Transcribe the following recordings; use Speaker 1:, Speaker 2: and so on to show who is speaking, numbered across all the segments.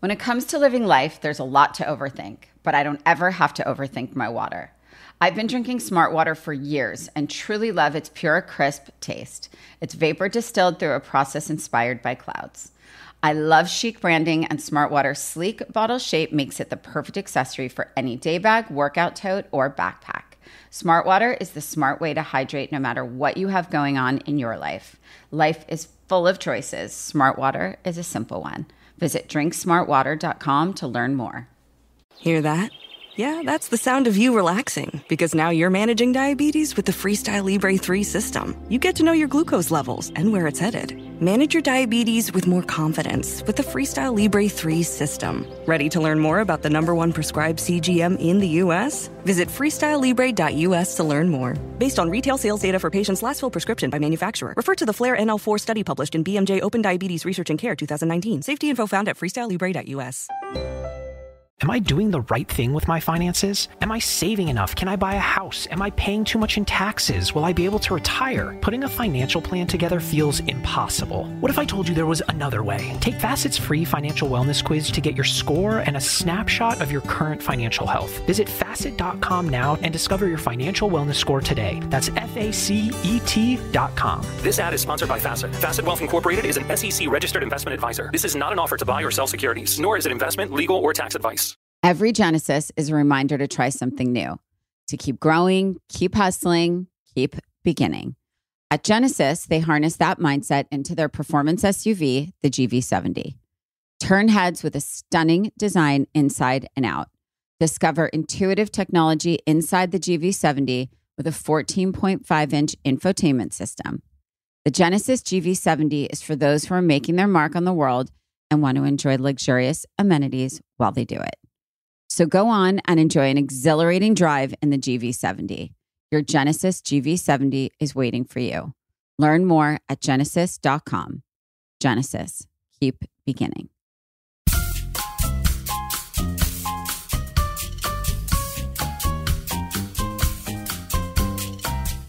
Speaker 1: When it comes to living life, there's a lot to overthink, but I don't ever have to overthink my water. I've been drinking Smart Water for years and truly love its pure, crisp taste. It's vapor distilled through a process inspired by clouds. I love chic branding, and Smart Water's sleek bottle shape makes it the perfect accessory for any day bag, workout tote, or backpack. Smart Water is the smart way to hydrate no matter what you have going on in your life. Life is full of choices. Smart Water is a simple one. Visit drinksmartwater.com to learn more.
Speaker 2: Hear that? Yeah, that's the sound of you relaxing, because now you're managing diabetes with the Freestyle Libre 3 system. You get to know your glucose levels and where it's headed. Manage your diabetes with more confidence with the Freestyle Libre 3 system. Ready to learn more about the #1 prescribed CGM in the U.S.? Visit freestylelibre.us to learn more. Based on retail sales data for patients' last filled prescription by manufacturer. Refer to the FLAIR NL4 study published in BMJ Open Diabetes Research and Care 2019. Safety info found at freestylelibre.us.
Speaker 3: Am I doing the right thing with my finances? Am I saving enough? Can I buy a house? Am I paying too much in taxes? Will I be able to retire? Putting a financial plan together feels impossible. What if I told you there was another way? Take Facet's free financial wellness quiz to get your score and a snapshot of your current financial health. Visit Facet.com now and discover your financial wellness score today. That's FACET.com.
Speaker 4: This ad is sponsored by Facet. Facet Wealth Incorporated is an SEC registered investment advisor. This is not an offer to buy or sell securities, nor is it investment, legal, or tax advice.
Speaker 1: Every Genesis is a reminder to try something new, to keep growing, keep hustling, keep beginning. At Genesis, they harness that mindset into their performance SUV, the GV70. Turn heads with a stunning design inside and out. Discover intuitive technology inside the GV70 with a 14.5-inch infotainment system. The Genesis GV70 is for those who are making their mark on the world and want to enjoy luxurious amenities while they do it. So go on and enjoy an exhilarating drive in the GV70. Your Genesis GV70 is waiting for you. Learn more at genesis.com. Genesis, keep beginning.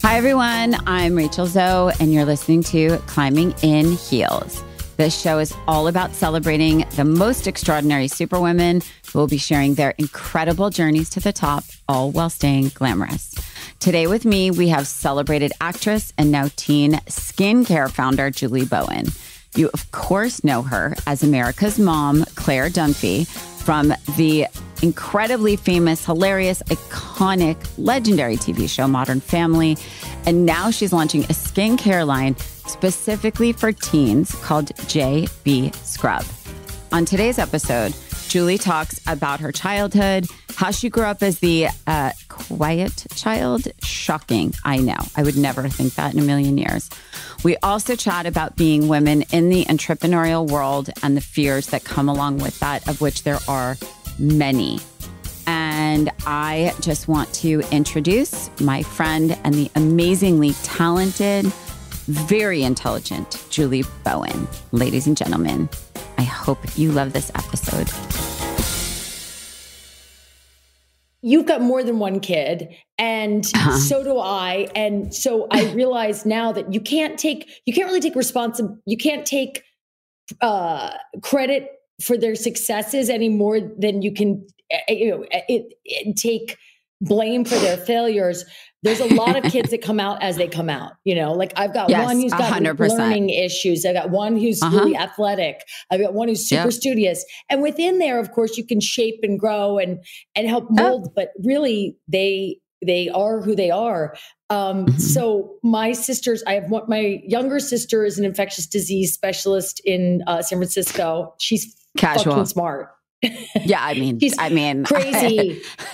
Speaker 1: Hi, everyone. I'm Rachel Zoe, and you're listening to Climbing in Heels. This show is all about celebrating the most extraordinary superwomen who will be sharing their incredible journeys to the top, all while staying glamorous. Today with me, we have celebrated actress and now teen skincare founder, Julie Bowen. You, of course, know her as America's Mom, Claire Dunphy, from the incredibly famous, hilarious, iconic, legendary TV show, Modern Family. And now she's launching a skincare line specifically for teens called JB Scrub. On today's episode, Julie talks about her childhood, how she grew up as the quiet child. Shocking, I know. I would never think that in a million years. We also chat about being women in the entrepreneurial world and the fears that come along with that, of which there are many. And I just want to introduce my friend and the amazingly talented, very intelligent Julie Bowen. Ladies and gentlemen, I hope you love this episode.
Speaker 5: You've got more than one kid, and so do I. And so I realize now that you can't really take credit for their successes any more than you can, take blame for their failures. There's a lot of kids that come out as they come out, like I've got one who's got
Speaker 1: 100%.
Speaker 5: learning issues. I got one who's really athletic. I've got one who's super studious. And within there, of course, you can shape and grow and help mold, but really they are who they are. So my sisters, my younger sister is an infectious disease specialist in San Francisco. She's fucking smart.
Speaker 1: Yeah, she's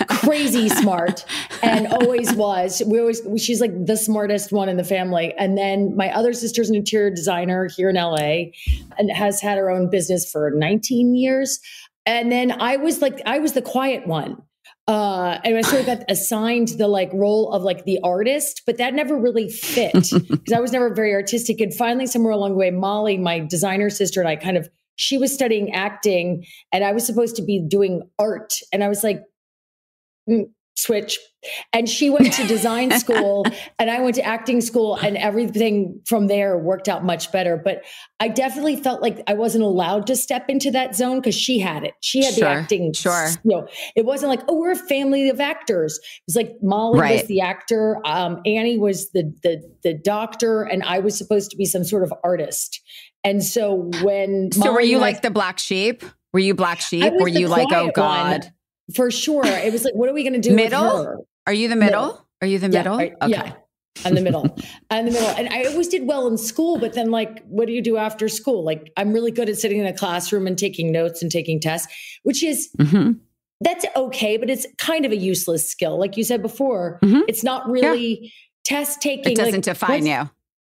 Speaker 5: crazy smart, and always was. She's like the smartest one in the family. And then my other sister's an interior designer here in LA and has had her own business for 19 years. And then I was the quiet one. And I sort of got assigned the role of the artist, but that never really fit because I was never very artistic. And finally, somewhere along the way, Molly, my designer sister, and I she was studying acting and I was supposed to be doing art. And I was like, switch. And she went to design school and I went to acting school, and everything from there worked out much better. But I definitely felt like I wasn't allowed to step into that zone because she had it. She had the acting.
Speaker 1: Sure.
Speaker 5: It wasn't like, oh, we're a family of actors. It was like Molly was the actor. Annie was the doctor, and I was supposed to be some sort of artist. And so when
Speaker 1: were you like the black sheep? Were you black sheep? Were you like, oh God?
Speaker 5: For sure. It was like, what are we going to do
Speaker 1: middle?
Speaker 5: With her?
Speaker 1: Are you the middle? Are you the middle?
Speaker 5: Okay. Yeah. I'm the middle. I'm the middle. And I always did well in school, but then like, what do you do after school? Like, I'm really good at sitting in a classroom and taking notes and taking tests, which is, that's okay, but it's kind of a useless skill. Like you said before, it's not really test taking.
Speaker 1: It doesn't define you.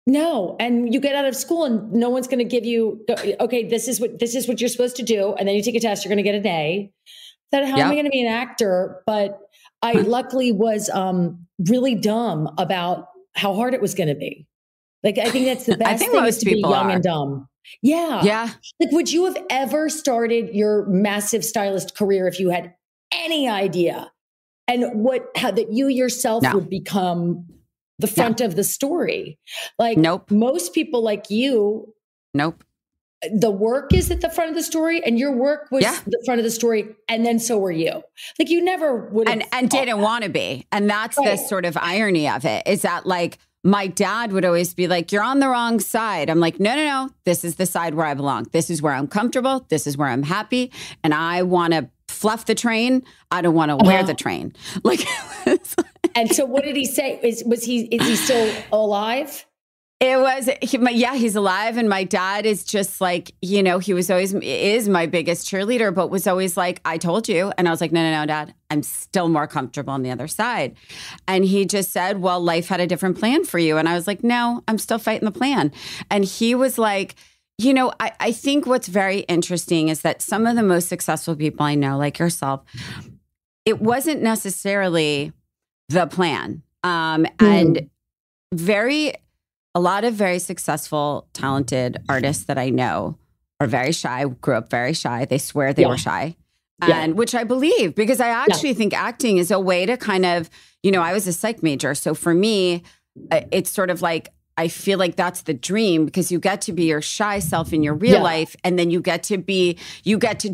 Speaker 5: No. And you get out of school and no one's going to give you, okay, this is what you're supposed to do. And then you take a test, you're going to get an A. How am I going to be an actor? But I luckily was really dumb about how hard it was going to be. Like, I think that's the best thing is to be young and dumb. Yeah. Yeah. Like, would you have ever started your massive stylist career if you had any idea and that you yourself would become the front of the story? Like, most people like you. The work is at the front of the story, and your work was the front of the story, and then so were you. Like, you never would have
Speaker 1: and didn't want to be. And that's the sort of irony of it, is that like my dad would always be like, you're on the wrong side. I'm like, no. This is the side where I belong. This is where I'm comfortable. This is where I'm happy. And I want to fluff the train. I don't want to wear the train. Like,
Speaker 5: and so what did he say? Is he still alive?
Speaker 1: It was, he's alive. And my dad is just like, he is my biggest cheerleader, but was always like, I told you. And I was like, no, Dad, I'm still more comfortable on the other side. And he just said, well, life had a different plan for you. And I was like, no, I'm still fighting the plan. And he was like, I think what's very interesting is that some of the most successful people I know, like yourself, it wasn't necessarily the plan. And a lot of very successful, talented artists that I know are very shy, grew up very shy. They swear they were shy, and which I believe, because I actually think acting is a way to kind of, I was a psych major. So for me, it's sort of like, I feel like that's the dream, because you get to be your shy self in your real life. And then you get to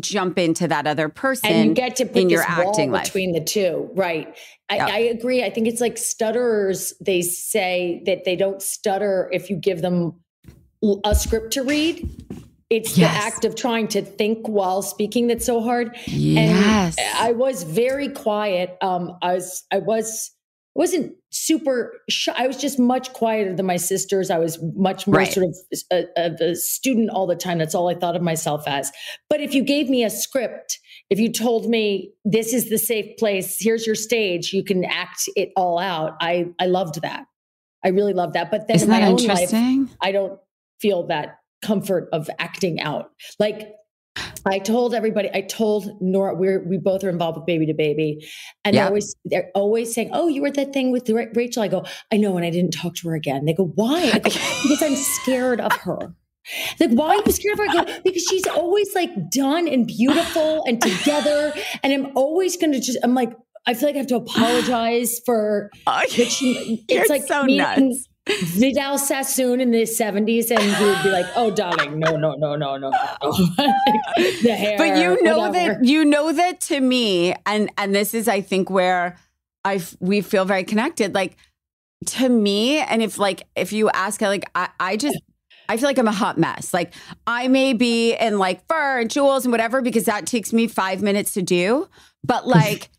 Speaker 1: jump into that other person, and you get to put in your acting life
Speaker 5: between the two. Right. I agree. I think it's like stutterers. They say that they don't stutter if you give them a script to read. It's the act of trying to think while speaking that's so hard.
Speaker 1: Yes.
Speaker 5: And I was very quiet. I wasn't super shy. I was just much quieter than my sisters. I was much more sort of a student all the time. That's all I thought of myself as. But if you gave me a script, if you told me this is the safe place, here's your stage, you can act it all out. I loved that. I really loved that. But then in my own life, I don't feel that comfort of acting out. Like, I told everybody, I told Nora, we both are involved with Baby to Baby. And they're always saying, oh, you were at that thing with Rachel. I go, I know. And I didn't talk to her again. They go, why? I go, because I'm scared of her. Like, why are you scared of her? I go, because she's always like done and beautiful and together. And I'm always going to I'm like, I feel like I have to apologize for, it's like
Speaker 1: so nuts.
Speaker 5: Vidal Sassoon in the 70s, and he would be like, oh, darling, no. The hair,
Speaker 1: but you know that to me, and this is, I think, where we feel very connected. Like, to me, and if you ask, like, I feel like I'm a hot mess. Like, I may be in like fur and jewels and whatever, because that takes me 5 minutes to do. But like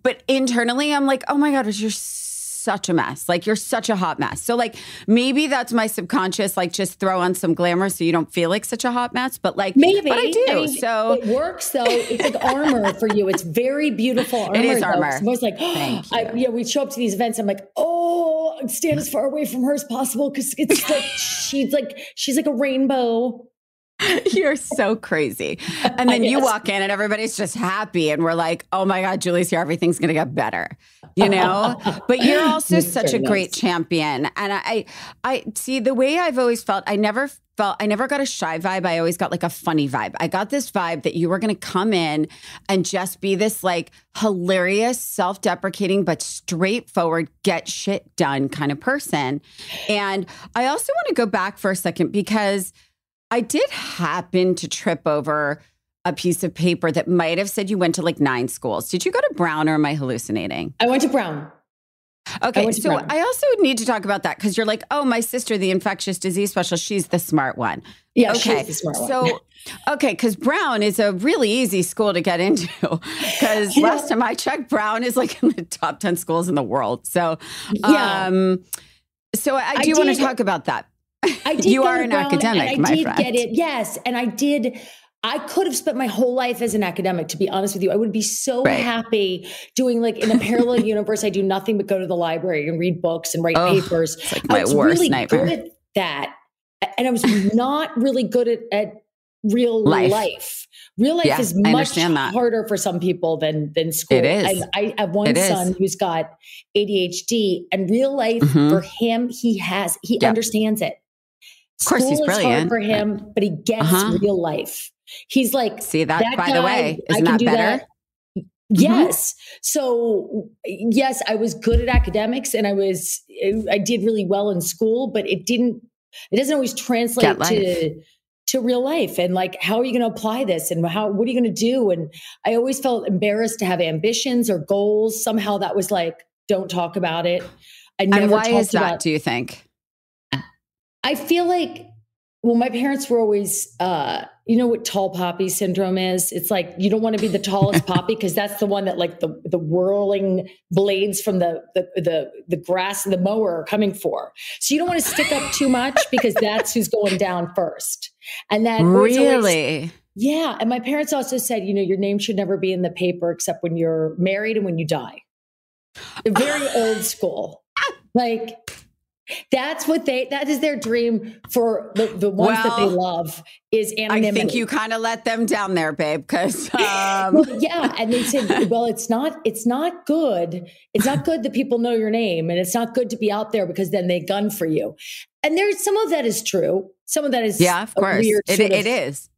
Speaker 1: but internally, I'm like, oh my God, you're such a mess. Like, you're such a hot mess. So like, maybe that's my subconscious, like, just throw on some glamour so you don't feel like such a hot mess. But like,
Speaker 5: maybe
Speaker 1: but I do.
Speaker 5: I mean, so it works though. It's like armor for you. It's very beautiful armor.
Speaker 1: It is armor.
Speaker 5: I was like, we show up to these events. I'm like, oh, stand as far away from her as possible, because it's like she's like a rainbow.
Speaker 1: You're so crazy. And then you walk in and everybody's just happy. And we're like, oh my God, Julie's here. Everything's going to get better, you know? But you're also such a great champion. And I see the way I've always felt, I never got a shy vibe. I always got like a funny vibe. I got this vibe that you were going to come in and just be this like hilarious, self-deprecating, but straightforward, get shit done kind of person. And I also want to go back for a second because I did happen to trip over a piece of paper that might have said you went to like 9 schools. Did you go to Brown or am I hallucinating?
Speaker 5: I went to Brown.
Speaker 1: Okay, so I also need to talk about that because you're like, oh, my sister, the infectious disease specialist, she's the smart one.
Speaker 5: Yeah,
Speaker 1: okay.
Speaker 5: She's the smart one.
Speaker 1: So, okay, because Brown is a really easy school to get into because last time I checked, Brown is like in the top 10 schools in the world. So, so I do want to talk about that.
Speaker 5: I did
Speaker 1: you
Speaker 5: go
Speaker 1: are
Speaker 5: to
Speaker 1: an
Speaker 5: Brown,
Speaker 1: academic,
Speaker 5: and
Speaker 1: my
Speaker 5: I did
Speaker 1: friend.
Speaker 5: get it. Yes. And I could have spent my whole life as an academic, to be honest with you. I would be so happy doing like in a parallel universe. I do nothing but go to the library and read books and write papers.
Speaker 1: It's like my
Speaker 5: I was
Speaker 1: worst
Speaker 5: really
Speaker 1: nightmare.
Speaker 5: good at that. And I was not really good at real life. Real life is much harder for some people than school.
Speaker 1: It is.
Speaker 5: I have one son who's got ADHD, and real life for him, he understands it.
Speaker 1: Of course, he's brilliant.
Speaker 5: Hard for him, but he gets real life. He's like,
Speaker 1: see that by the way, isn't that better?
Speaker 5: Yes. So yes, I was good at academics and I did really well in school, but it doesn't always translate to real life. And like, how are you going to apply this? And what are you going to do? And I always felt embarrassed to have ambitions or goals. Somehow that was like, don't talk about it.
Speaker 1: And why is that, do you think?
Speaker 5: I feel like, well, my parents were always, you know what tall poppy syndrome is? It's like, you don't want to be the tallest poppy because that's the one that like the whirling blades from the grass and the mower are coming for. So you don't want to stick up too much because that's who's going down first. And that
Speaker 1: really?
Speaker 5: Yeah. And my parents also said, you know, your name should never be in the paper except when you're married and when you die. Very old school. Like, that is their dream for the ones that they love is anonymity.
Speaker 1: I think you kind of let them down there, babe, because
Speaker 5: yeah. And they said, well, it's not good. It's not good that people know your name, and it's not good to be out there because then they gun for you. And there's some of that is true. Some of that is
Speaker 1: of course it is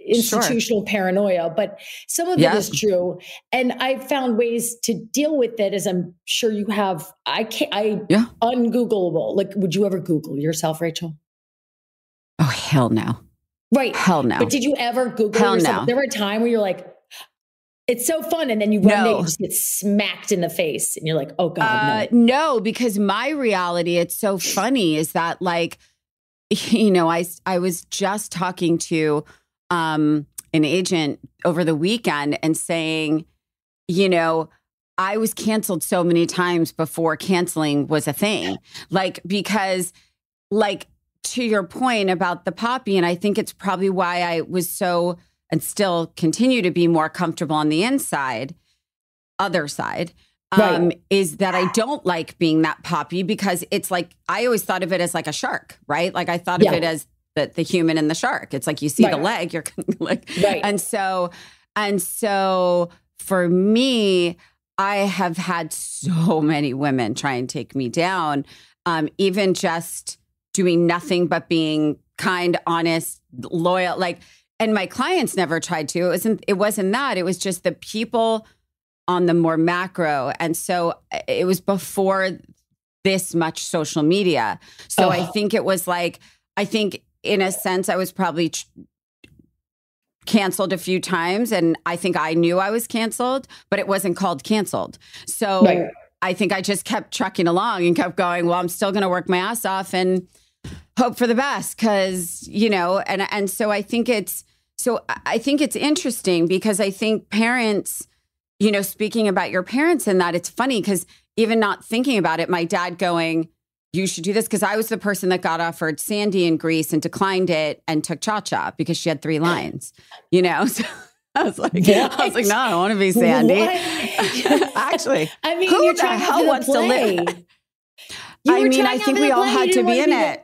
Speaker 5: institutional paranoia, but some of it is true. And I found ways to deal with it, as I'm sure you have. Ungoogleable. Like, would you ever Google yourself, Rachel?
Speaker 1: Oh, hell no.
Speaker 5: Right.
Speaker 1: Hell no.
Speaker 5: But did you ever Google yourself?
Speaker 1: No.
Speaker 5: There were a time where you're like, it's so fun. And then you one day you just get smacked in the face and you're like, oh God, no.
Speaker 1: No, because my reality, it's so funny, is that like, you know, I was just talking to an agent over the weekend and saying, you know, I was canceled so many times before canceling was a thing. Like, because like to your point about the poppy, and I think it's probably why I was so, and still continue to be more comfortable on the other side, is that I don't like being that poppy because it's like, I always thought of it as like a shark, right? Like I thought of it as the human and the shark. It's like you see the leg, you're like, and so for me, I have had so many women try and take me down, even just doing nothing but being kind, honest, loyal. Like, and my clients never tried to. It wasn't that. It was just the people on the more macro, and so it was before this much social media. So I think it was like, I think in a sense, I was probably canceled a few times, and I think I knew I was canceled, but it wasn't called canceled. So I think I just kept trucking along and kept going, well, I'm still going to work my ass off and hope for the best. Cause you know, and so I think it's interesting because I think parents, you know, speaking about your parents and that, it's funny because even not thinking about it, my dad going, you should do this, because I was the person that got offered Sandy in Greece and declined it and took Cha-Cha because she had 3 lines, you know? So I was like, no, I don't want to be Sandy.
Speaker 5: Actually, I mean,
Speaker 1: who the hell wants to live? I mean, I think we all had to be in it.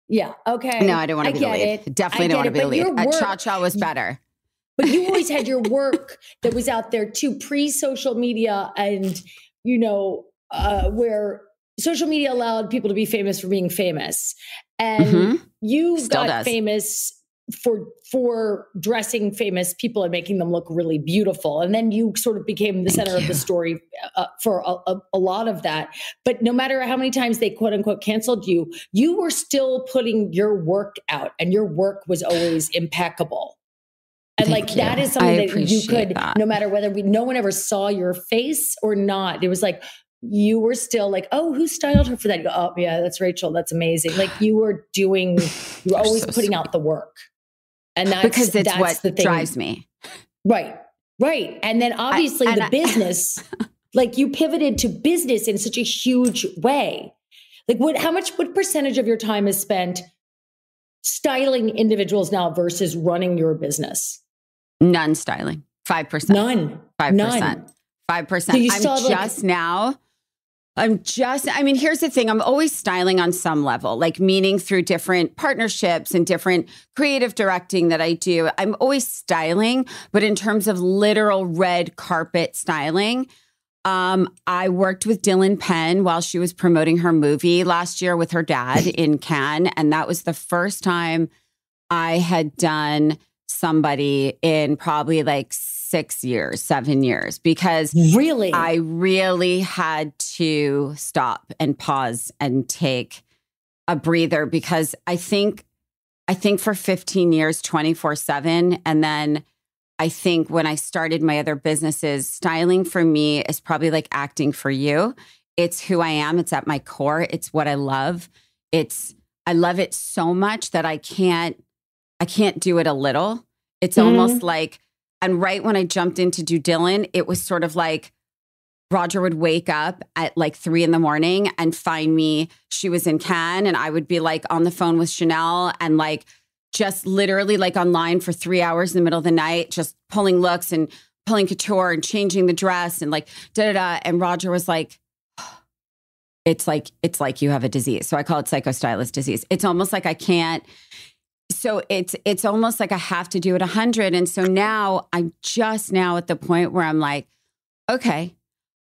Speaker 5: Yeah. Okay.
Speaker 1: No, I don't want to be the lead.
Speaker 5: It.
Speaker 1: Definitely don't want to be the lead.
Speaker 5: Work,
Speaker 1: Cha-Cha was better.
Speaker 5: But you always had your work that was out there too, pre-social media, and where social media allowed people to be famous for being famous, and you
Speaker 1: Still
Speaker 5: got
Speaker 1: does.
Speaker 5: famous for dressing famous people and making them look really beautiful, and then you sort of became the center of the story for a lot of that. But no matter how many times they quote unquote canceled you, you were still putting your work out, and your work was always impeccable. And that is something that you could, no matter whether no one ever saw your face or not, it was like, you were still like, oh, who styled her for that? You go, oh yeah, that's Rachel. That's amazing. Like you were always putting out the work. And that's
Speaker 1: what
Speaker 5: the thing.
Speaker 1: Drives me.
Speaker 5: Right. Right. And then obviously the business, like you pivoted to business in such a huge way. Like what percentage of your time is spent styling individuals now versus running your business?
Speaker 1: None styling. 5%.
Speaker 5: None.
Speaker 1: 5%.
Speaker 5: None.
Speaker 1: 5%. Here's the thing. I'm always styling on some level, like meaning through different partnerships and different creative directing that I do. I'm always styling, but in terms of literal red carpet styling, I worked with Dylan Penn while she was promoting her movie last year with her dad in Cannes. And that was the first time I had done somebody in probably like 7 years, because I really had to stop and pause and take a breather, because I think for 15 years, 24/7. And then I think when I started my other businesses, styling for me is probably like acting for you. It's who I am. It's at my core. It's what I love. I love it so much that I can't do it a little. It's almost like, and right when I jumped in to do Dylan, it was sort of like Roger would wake up at like 3 a.m. and find me. She was in Cannes, and I would be like on the phone with Chanel and like just literally like online for 3 hours in the middle of the night, just pulling looks and pulling couture and changing the dress and like da-da-da. And Roger was like, it's like you have a disease. So I call it psychostylist disease. It's almost like I can't. So it's almost like I have to do it 100. And so now I'm just now at the point where I'm like, okay,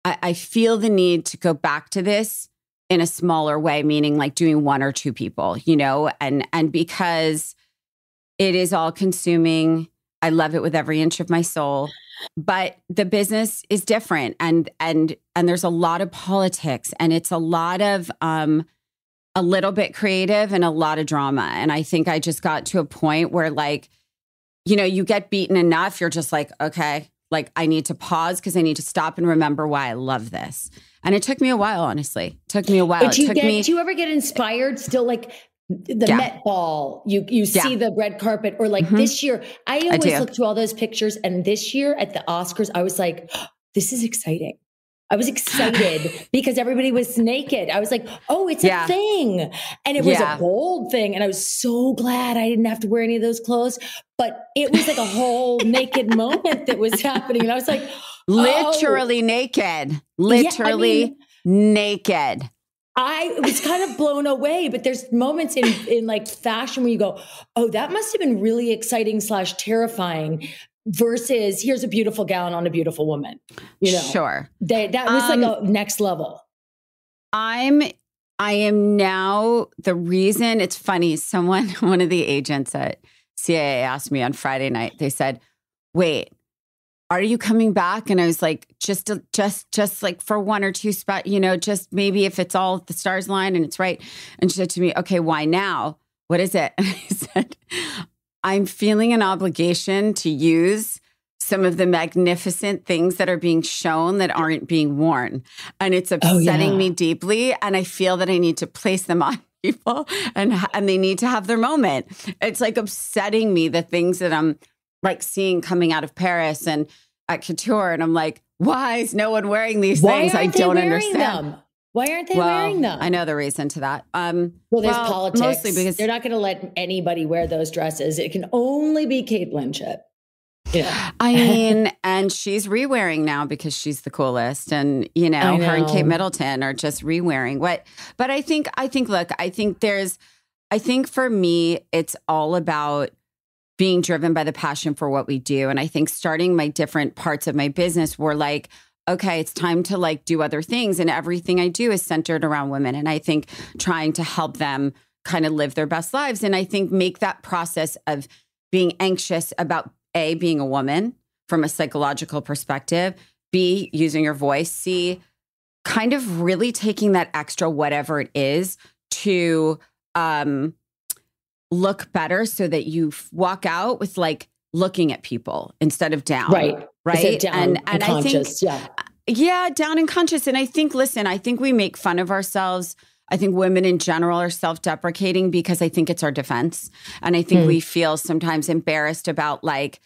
Speaker 1: I feel the need to go back to this in a smaller way, meaning like doing 1 or 2 people, and because it is all consuming. I love it with every inch of my soul, but the business is different, and there's a lot of politics, and it's a lot of a little bit creative and a lot of drama. And I think I just got to a point where like, you get beaten enough. You're just like, okay, like I need to pause because I need to stop and remember why I love this. And it took me a while, honestly. It took me a while.
Speaker 5: Do you ever get inspired still, like the Met Ball, you see the red carpet, or like this year, I always look through all those pictures, and this year at the Oscars, I was like, oh, this is exciting. I was excited because everybody was naked. I was like, oh, it's a thing. And it was a bold thing. And I was so glad I didn't have to wear any of those clothes. But it was like a whole naked moment that was happening. And I was like,
Speaker 1: literally naked, naked.
Speaker 5: I was kind of blown away, but there's moments in like fashion where you go, oh, that must have been really exciting / terrifying. Versus here's a beautiful gown on a beautiful woman,
Speaker 1: Sure.
Speaker 5: That was like a next level.
Speaker 1: I am now the reason. It's funny. One of the agents at CAA asked me on Friday night, they said, wait, are you coming back? And I was like, just like for 1 or 2 spots, just maybe if it's all the stars line and it's right. And she said to me, okay, why now? What is it? And I said, I'm feeling an obligation to use some of the magnificent things that are being shown that aren't being worn. And it's upsetting me deeply. And I feel that I need to place them on people and they need to have their moment. It's like upsetting me, the things that I'm like seeing coming out of Paris and at Couture. And I'm like, why is no one wearing these things? I don't understand.
Speaker 5: Why aren't they wearing them?
Speaker 1: I know the reason to that.
Speaker 5: There's politics.
Speaker 1: Mostly because
Speaker 5: they're not going to let anybody wear those dresses. It can only be Kate Blanchett. Yeah.
Speaker 1: I mean, and she's re-wearing now because she's the coolest. And, her and Kate Middleton are just re-wearing. But I think there's I think for me, it's all about being driven by the passion for what we do. And I think starting my different parts of my business were like, okay, it's time to like do other things. And everything I do is centered around women. And I think trying to help them kind of live their best lives. And I think make that process of being anxious about A, being a woman from a psychological perspective, B, using your voice, C, kind of really taking that extra whatever it is to look better so that you walk out with like looking at people instead of down.
Speaker 5: Right.
Speaker 1: Right.
Speaker 5: Down and conscious.
Speaker 1: I think, yeah, down and conscious. And I think, listen, I think we make fun of ourselves. I think women in general are self-deprecating because I think it's our defense. And I think we feel sometimes embarrassed about like,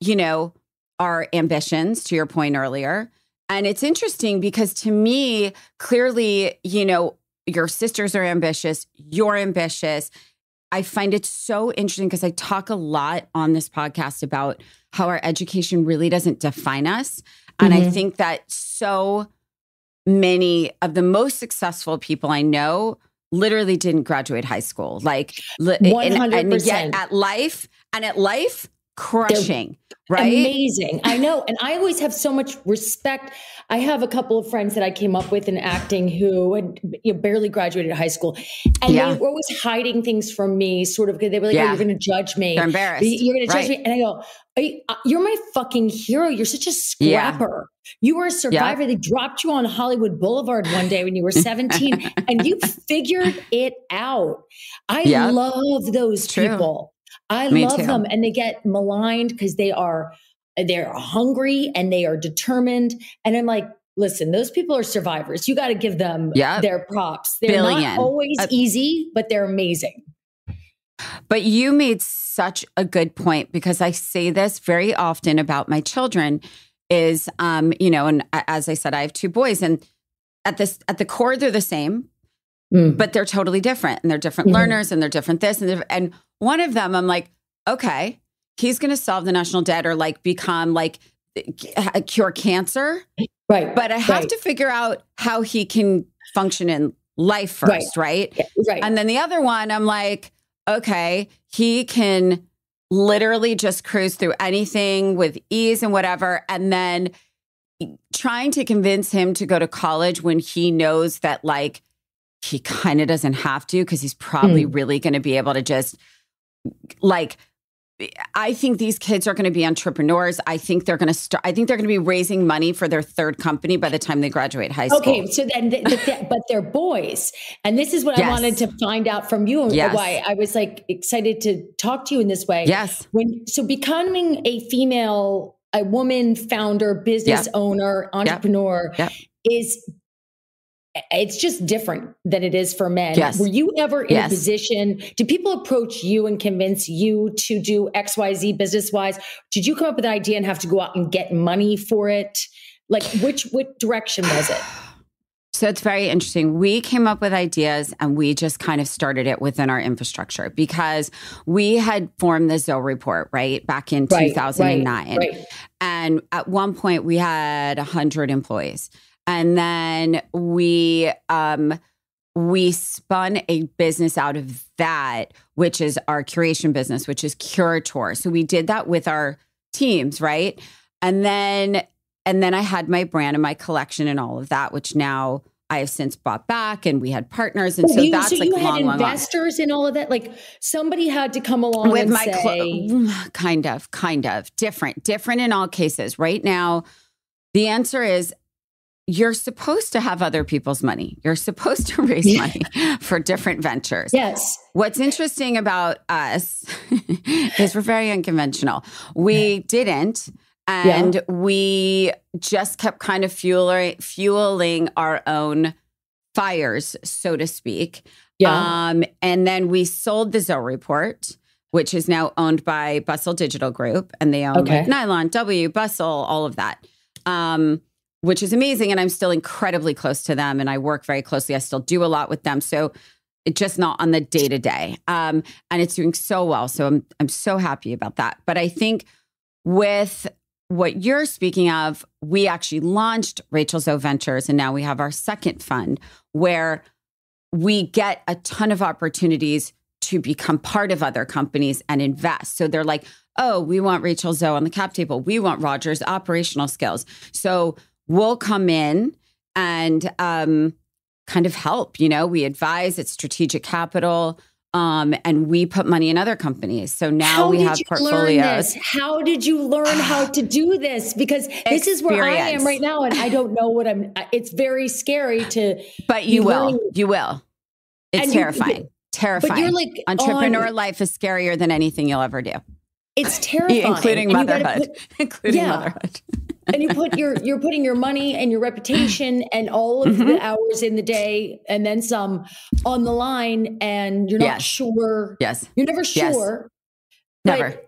Speaker 1: you know, our ambitions, to your point earlier. And it's interesting because to me, clearly, you know, your sisters are ambitious, you're ambitious. I find it so interesting because I talk a lot on this podcast about how our education really doesn't define us. And I think that so many of the most successful people I know literally didn't graduate high school. Like
Speaker 5: 100%.
Speaker 1: And yet at life, crushing. Right?
Speaker 5: Amazing. I know. And I always have so much respect. I have a couple of friends that I came up with in acting who had barely graduated high school. And they were always hiding things from me, sort of, because they were like, oh, you're going to judge me.
Speaker 1: They're embarrassed.
Speaker 5: You're going to judge me. And I go, you're my fucking hero. You're such a scrapper. You were a survivor. They dropped you on Hollywood Boulevard one day when you were 17 and you figured it out. I love those people. I love them, and they get maligned because they're hungry and they are determined. And I'm like, listen, those people are survivors. You got to give them their props. They're not always easy, but they're amazing.
Speaker 1: But you made such a good point, because I say this very often about my children is, you know, and as I said, I have two boys, and at the core, they're the same, but they're totally different, and they're different learners, and they're different this, and one of them, I'm like, okay, he's going to solve the national debt or like become like cure cancer.
Speaker 5: Right.
Speaker 1: But I have to figure out how he can function in life first. Right.
Speaker 5: Right.
Speaker 1: And then the other one, I'm like, okay, he can literally just cruise through anything with ease and whatever. And then trying to convince him to go to college when he knows that like he kind of doesn't have to, because he's probably really going to be able to just like, I think these kids are going to be entrepreneurs. I think they're going to be raising money for their third company by the time they graduate high school.
Speaker 5: Okay. So then, but they're boys. And this is what I wanted to find out from you. Why I was like excited to talk to you in this way.
Speaker 1: Yes.
Speaker 5: So becoming a woman founder, business owner, entrepreneur it's just different than it is for men.
Speaker 1: Yes.
Speaker 5: Were you ever in a position, did people approach you and convince you to do XYZ business wise? Did you come up with an idea and have to go out and get money for it? Like which direction was it?
Speaker 1: So it's very interesting. We came up with ideas and we just kind of started it within our infrastructure, because we had formed the Zoe report, right? Back in 2009. Right. And at one point we had 100 employees. And then we spun a business out of that, which is our curation business, which is Curator. So we did that with our teams, right? And then I had my brand and my collection and all of that, which now I have since bought back, and we had partners. And so that's like long, long, long.
Speaker 5: Investors and all of that. Like somebody had to come along with
Speaker 1: kind of different in all cases. Right now, the answer is, you're supposed to have other people's money. You're supposed to raise money for different ventures.
Speaker 5: Yes.
Speaker 1: What's interesting about us is we're very unconventional. We didn't. And we just kept kind of fueling our own fires, so to speak. Yeah. And then we sold the Zoe Report, which is now owned by Bustle Digital Group. And they own like Nylon, Bustle, all of that. Which is amazing. And I'm still incredibly close to them. And I work very closely. I still do a lot with them. So it's just not on the day to day. And it's doing so well. So I'm so happy about that. But I think with what you're speaking of, we actually launched Rachel Zoe Ventures. And now we have our second fund where we get a ton of opportunities to become part of other companies and invest. So they're like, oh, we want Rachel Zoe on the cap table. We want Roger's operational skills. So we'll come in and kind of help. We advise, it's strategic capital. And we put money in other companies. So now we have portfolios.
Speaker 5: How did you learn how to do this? Because this is where I am right now. And I don't know it's very scary to.
Speaker 1: But you will. It's terrifying. Terrifying. But you're like entrepreneur life is scarier than anything you'll ever do.
Speaker 5: It's terrifying.
Speaker 1: Including motherhood. Motherhood.
Speaker 5: And you're putting your money and your reputation and all of the hours in the day and then some on the line, and you're not sure.
Speaker 1: Yes.
Speaker 5: You're never sure.
Speaker 1: Never.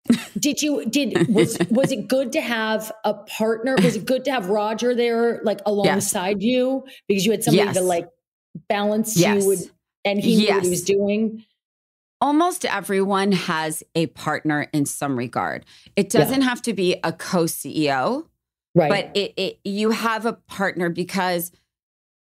Speaker 5: Was it good to have a partner? Was it good to have Roger there, like alongside you, because you had somebody to like balance you and he knew what he was doing?
Speaker 1: Almost everyone has a partner in some regard. It doesn't have to be a co-CEO, right? But you have a partner, because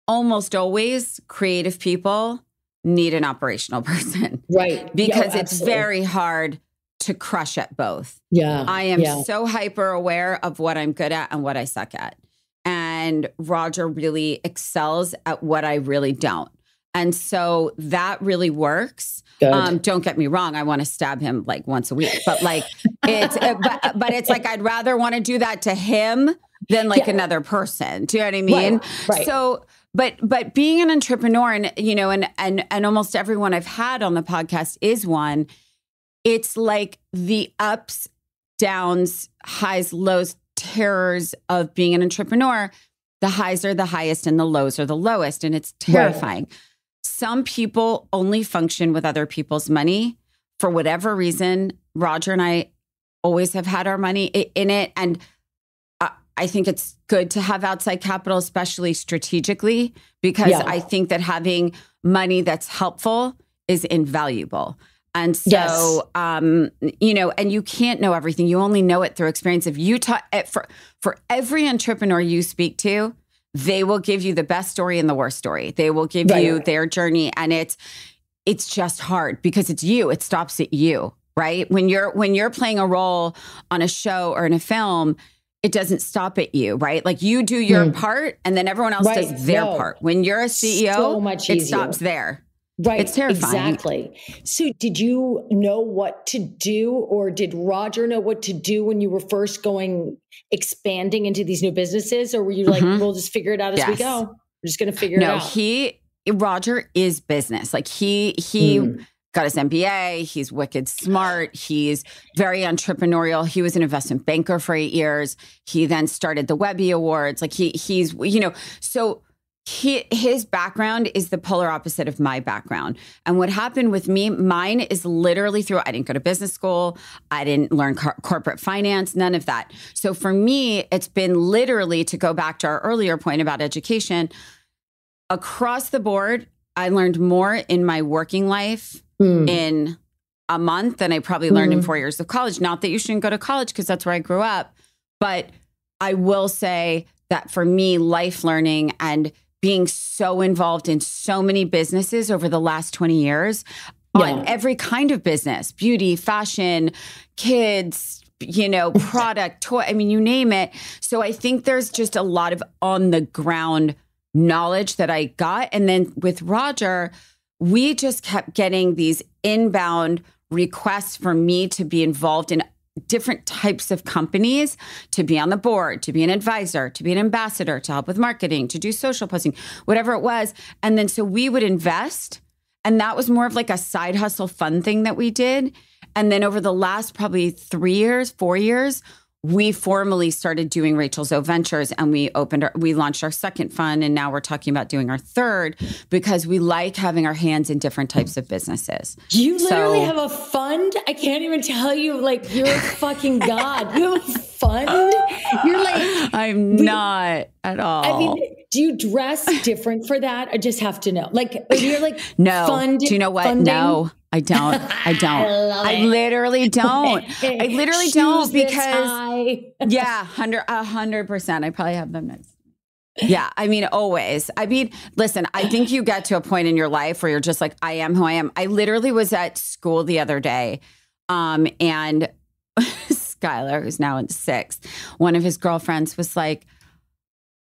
Speaker 1: almost always creative people need an operational person,
Speaker 5: right?
Speaker 1: Because it's very hard to crush at both.
Speaker 5: Yeah,
Speaker 1: I am so hyper aware of what I'm good at and what I suck at, and Roger really excels at what I really don't. And so that really works. Don't get me wrong. I want to stab him like once a week, but like it's, but it's like, I'd rather want to do that to him than like another person. Do you know what I mean?
Speaker 5: Right.
Speaker 1: So, but being an entrepreneur and almost everyone I've had on the podcast is one, it's like the ups, downs, highs, lows, terrors of being an entrepreneur. The highs are the highest and the lows are the lowest. And it's terrifying. Right. Some people only function with other people's money for whatever reason. Roger and I always have had our money in it. And I think it's good to have outside capital, especially strategically, because I think that having money that's helpful is invaluable. And so, and you can't know everything. You only know it through experience. If you for every entrepreneur you speak to, they will give you the best story and the worst story. They will give you their journey. And it's just hard because it's you. It stops at you, right? When you're playing a role on a show or in a film, it doesn't stop at you, right? Like you do your part and then everyone else does their part. When you're a CEO,
Speaker 5: so much
Speaker 1: it stops there.
Speaker 5: Right.
Speaker 1: It's terrifying.
Speaker 5: Exactly. So did you know what to do, or did Roger know what to do when you were first expanding into these new businesses? Or were you like, we'll just figure it out as we go? We're just going to figure it out.
Speaker 1: No, Roger is business. Like he got his MBA. He's wicked smart. He's very entrepreneurial. He was an investment banker for 8 years. He then started the Webby Awards. Like he's, so his background is the polar opposite of my background. And what happened with me, mine is literally I didn't go to business school. I didn't learn corporate finance, none of that. So for me, it's been literally, to go back to our earlier point about education, across the board, I learned more in my working life in a month than I probably learned in 4 years of college. Not that you shouldn't go to college, because that's where I grew up. But I will say that for me, life learning and being so involved in so many businesses over the last 20 years on every kind of business, beauty, fashion, kids, product, toy, I mean, you name it. So I think there's just a lot of on the ground knowledge that I got. And then with Roger, we just kept getting these inbound requests for me to be involved in different types of companies, to be on the board, to be an advisor, to be an ambassador, to help with marketing, to do social posting, whatever it was. And then so we would invest. And that was more of like a side hustle fun thing that we did. And then over the last probably 4 years, we formally started doing Rachel Zoe Ventures, and we launched our second fund, and now we're talking about doing our third, because we like having our hands in different types of businesses.
Speaker 5: You literally have a fund? I can't even tell you, like, you're a fucking god. You have a fund? You're like...
Speaker 1: I'm not at all.
Speaker 5: I mean, do you dress different for that? I just have to know. Like, you're like,
Speaker 1: no. Do you know what? Funding? No. I don't. I literally don't. I literally don't, because 100%. I probably have them next. Yeah. I mean, always. I mean, listen, I think you get to a point in your life where you're just like, I am who I am. I literally was at school the other day, and Skylar, who's now in 6th, one of his girlfriends was like,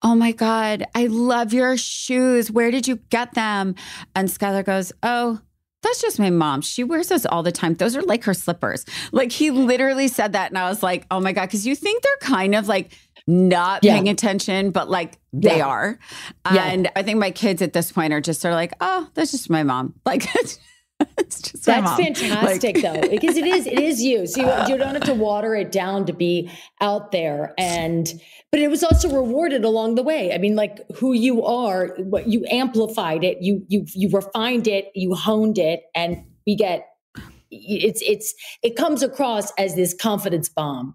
Speaker 1: oh my God, I love your shoes. Where did you get them? And Skylar goes, oh, that's just my mom. She wears those all the time. Those are like her slippers. Like, he literally said that. And I was like, oh my God, because you think they're kind of like not paying attention, but like they are. And I think my kids at this point are like, oh, that's just my mom. Like, it's just my mom.
Speaker 5: That's fantastic, though, because it is you. So you don't have to water it down to be out there. But it was also rewarded along the way. I mean, like, who you are, what you amplified it, you refined it, you honed it, and we get it comes across as this confidence bomb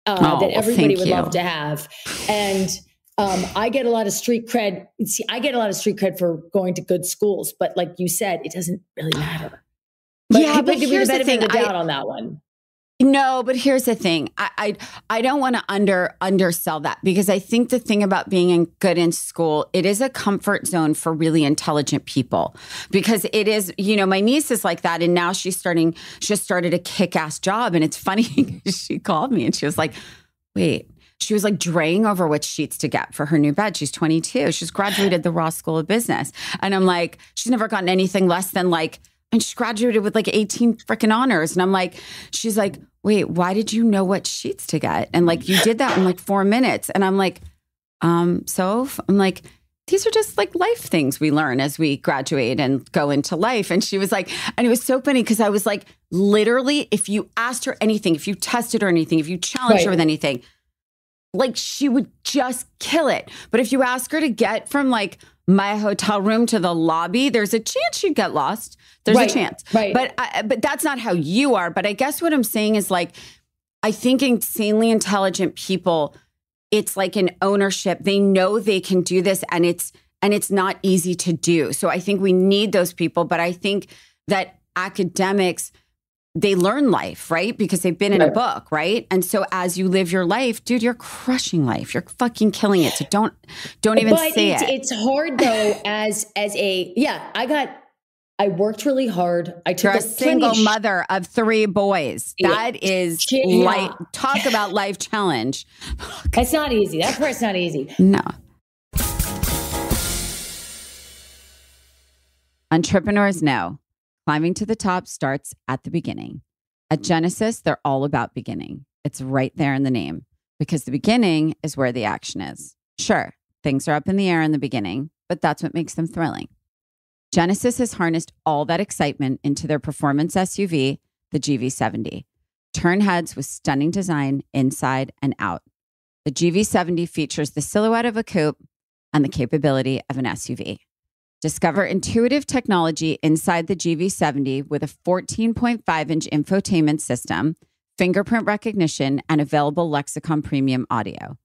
Speaker 5: that everybody would love to have. And I get a lot of street cred. See, I get a lot of street cred for going to good schools, but like you said, it doesn't really matter. But
Speaker 1: but here's the thing.
Speaker 5: Down on that one.
Speaker 1: No, but here's the thing. I don't want to undersell that, because I think the thing about being good in school, it is a comfort zone for really intelligent people, because it is, my niece is like that. And now she just started a kick-ass job. And it's funny, she called me and she was like, wait, she was like draying over what sheets to get for her new bed. She's 22. She's graduated the Ross School of Business. And I'm like, she's never gotten anything less than and she graduated with 18 freaking honors. And I'm like, she's like, wait, why did you know what sheets to get? And you did that in 4 minutes. And I'm like, so I'm like, these are just life things we learn as we graduate and go into life. And she was like, and it was so funny because I was like, literally, if you asked her anything, if you tested her anything, if you challenged her with anything, she would just kill it. But if you ask her to get from my hotel room to the lobby, there's a chance she'd get lost. There's a chance. Right. But that's not how you are. But I guess what I'm saying is I think insanely intelligent people, it's like an ownership. They know they can do this, and it's not easy to do. So I think we need those people. But I think that academics, they learn life, right? Because they've been in a book, right? And so as you live your life, dude, you're crushing life. You're fucking killing it. So don't even say it.
Speaker 5: It's hard though, I worked really hard. I took
Speaker 1: You're a single mother of 3 boys. That is talk about life challenge.
Speaker 5: It's not easy. That part's not easy.
Speaker 1: No. Entrepreneurs know climbing to the top starts at the beginning. At Genesis, they're all about beginning. It's right there in the name, because the beginning is where the action is. Sure, things are up in the air in the beginning, but that's what makes them thrilling. Genesis has harnessed all that excitement into their performance SUV, the GV70. Turn heads with stunning design inside and out. The GV70 features the silhouette of a coupe and the capability of an SUV. Discover intuitive technology inside the GV70 with a 14.5-inch infotainment system, fingerprint recognition, and available Lexicon Premium audio.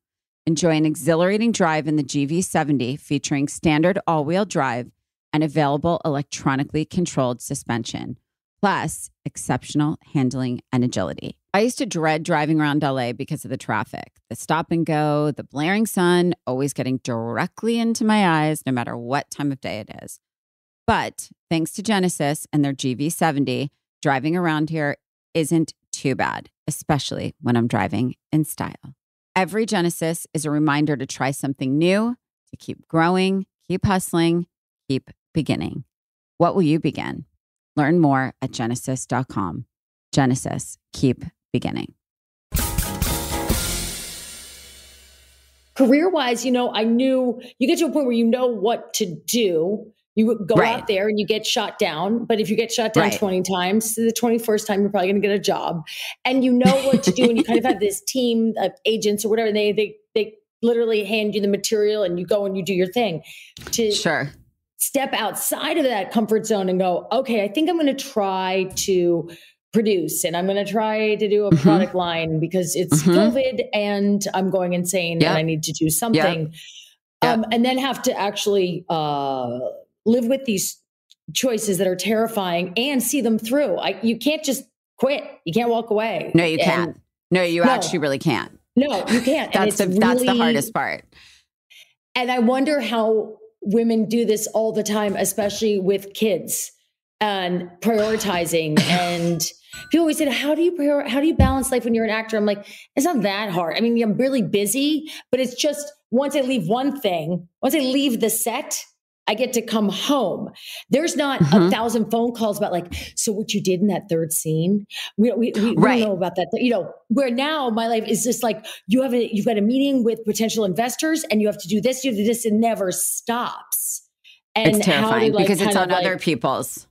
Speaker 1: Enjoy an exhilarating drive in the GV70 featuring standard all-wheel drive and available electronically controlled suspension, plus exceptional handling and agility. I used to dread driving around LA because of the traffic, the stop and go, the blaring sun, always getting directly into my eyes, no matter what time of day it is. But thanks to Genesis and their GV70, driving around here isn't too bad, especially when I'm driving in style. Every Genesis is a reminder to try something new, to keep growing, keep hustling, keep beginning. What will you begin? Learn more at genesis.com. Genesis, keep beginning.
Speaker 5: Career-wise, I knew you get to a point where you know what to do. You go out there and you get shot down. But if you get shot down 20 times, the 21st time, you're probably going to get a job. And you know what to do. And you kind of have this team of agents or whatever. They literally hand you the material and you go and you do your thing.
Speaker 1: Sure.
Speaker 5: Step outside of that comfort zone and go, okay, I think I'm going to try to produce and I'm going to try to do a product line because it's COVID and I'm going insane and I need to do something. And then have to actually live with these choices that are terrifying and see them through. You can't just quit. You can't walk away.
Speaker 1: No, you can't. No, you actually really can't.
Speaker 5: No, you can't.
Speaker 1: That's the hardest part.
Speaker 5: And I wonder how women do this all the time, especially with kids and prioritizing. And people always say, how do you balance life when you're an actor? I'm like, it's not that hard. I mean, I'm really busy, but it's just once I leave the set, I get to come home. There's not 1,000 phone calls about like, so what you did in that third scene, we don't know about that. You know, where now my life is just like, you've got a meeting with potential investors and you have to do this, it never stops. And
Speaker 1: it's terrifying because it's on other people's.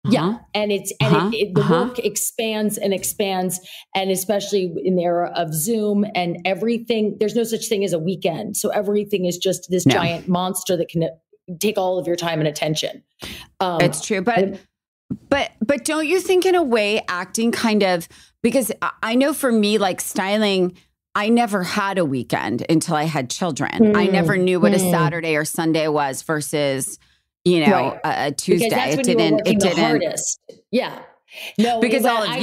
Speaker 5: Yeah. And the work expands and expands. And especially in the era of Zoom and everything, there's no such thing as a weekend. So everything is just this giant monster that can take all of your time and attention.
Speaker 1: It's true. But don't you think in a way acting kind of, because I know for me, like styling, I never had a weekend until I had children. I never knew what a Saturday or Sunday was versus, a Tuesday.
Speaker 5: Because that's when you were working the hardest. Yeah. No,
Speaker 1: because all of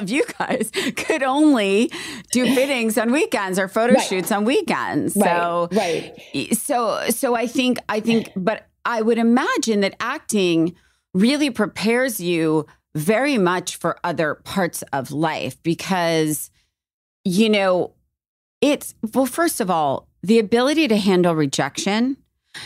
Speaker 1: you guys could only do fittings on weekends or photo shoots on weekends. So I think, but I would imagine that acting really prepares you very much for other parts of life because, first of all, the ability to handle rejection,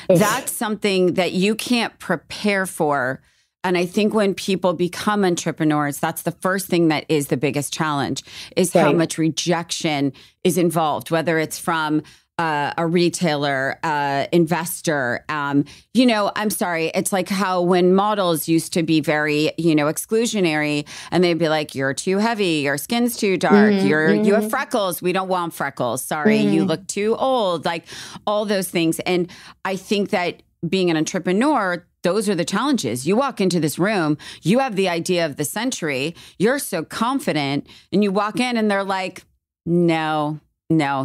Speaker 1: that's something that you can't prepare for. And I think when people become entrepreneurs, that's the first thing that is the biggest challenge is how much rejection is involved, whether it's from a retailer, investor. I'm sorry. It's like how when models used to be very, exclusionary and they'd be like, you're too heavy, your skin's too dark, you have freckles. We don't want freckles. Sorry, you look too old, like all those things. And I think that being an entrepreneur, those are the challenges. You walk into this room, you have the idea of the century, you're so confident, and you walk in and they're like, no,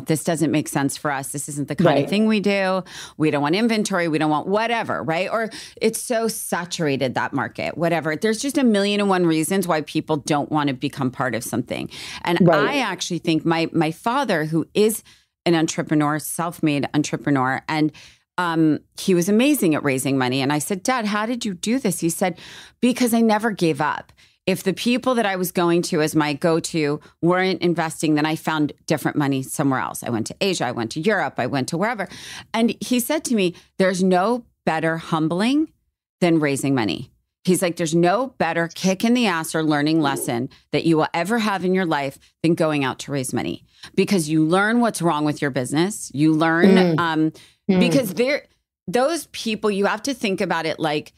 Speaker 1: this doesn't make sense for us. This isn't the kind of thing we do. We don't want inventory. We don't want whatever, right? Or it's so saturated, that market, whatever. There's just 1,000,001 reasons why people don't want to become part of something. And I actually think my father, who is an entrepreneur, self-made entrepreneur, and he was amazing at raising money. And I said, Dad, how did you do this? He said, because I never gave up. If the people that I was going to as my go-to weren't investing, then I found different money somewhere else. I went to Asia, I went to Europe, I went to wherever. And he said to me, there's no better humbling than raising money. He's like, there's no better kick in the ass or learning lesson that you will ever have in your life than going out to raise money. Because you learn what's wrong with your business. You learn, because those people, you have to think about it like,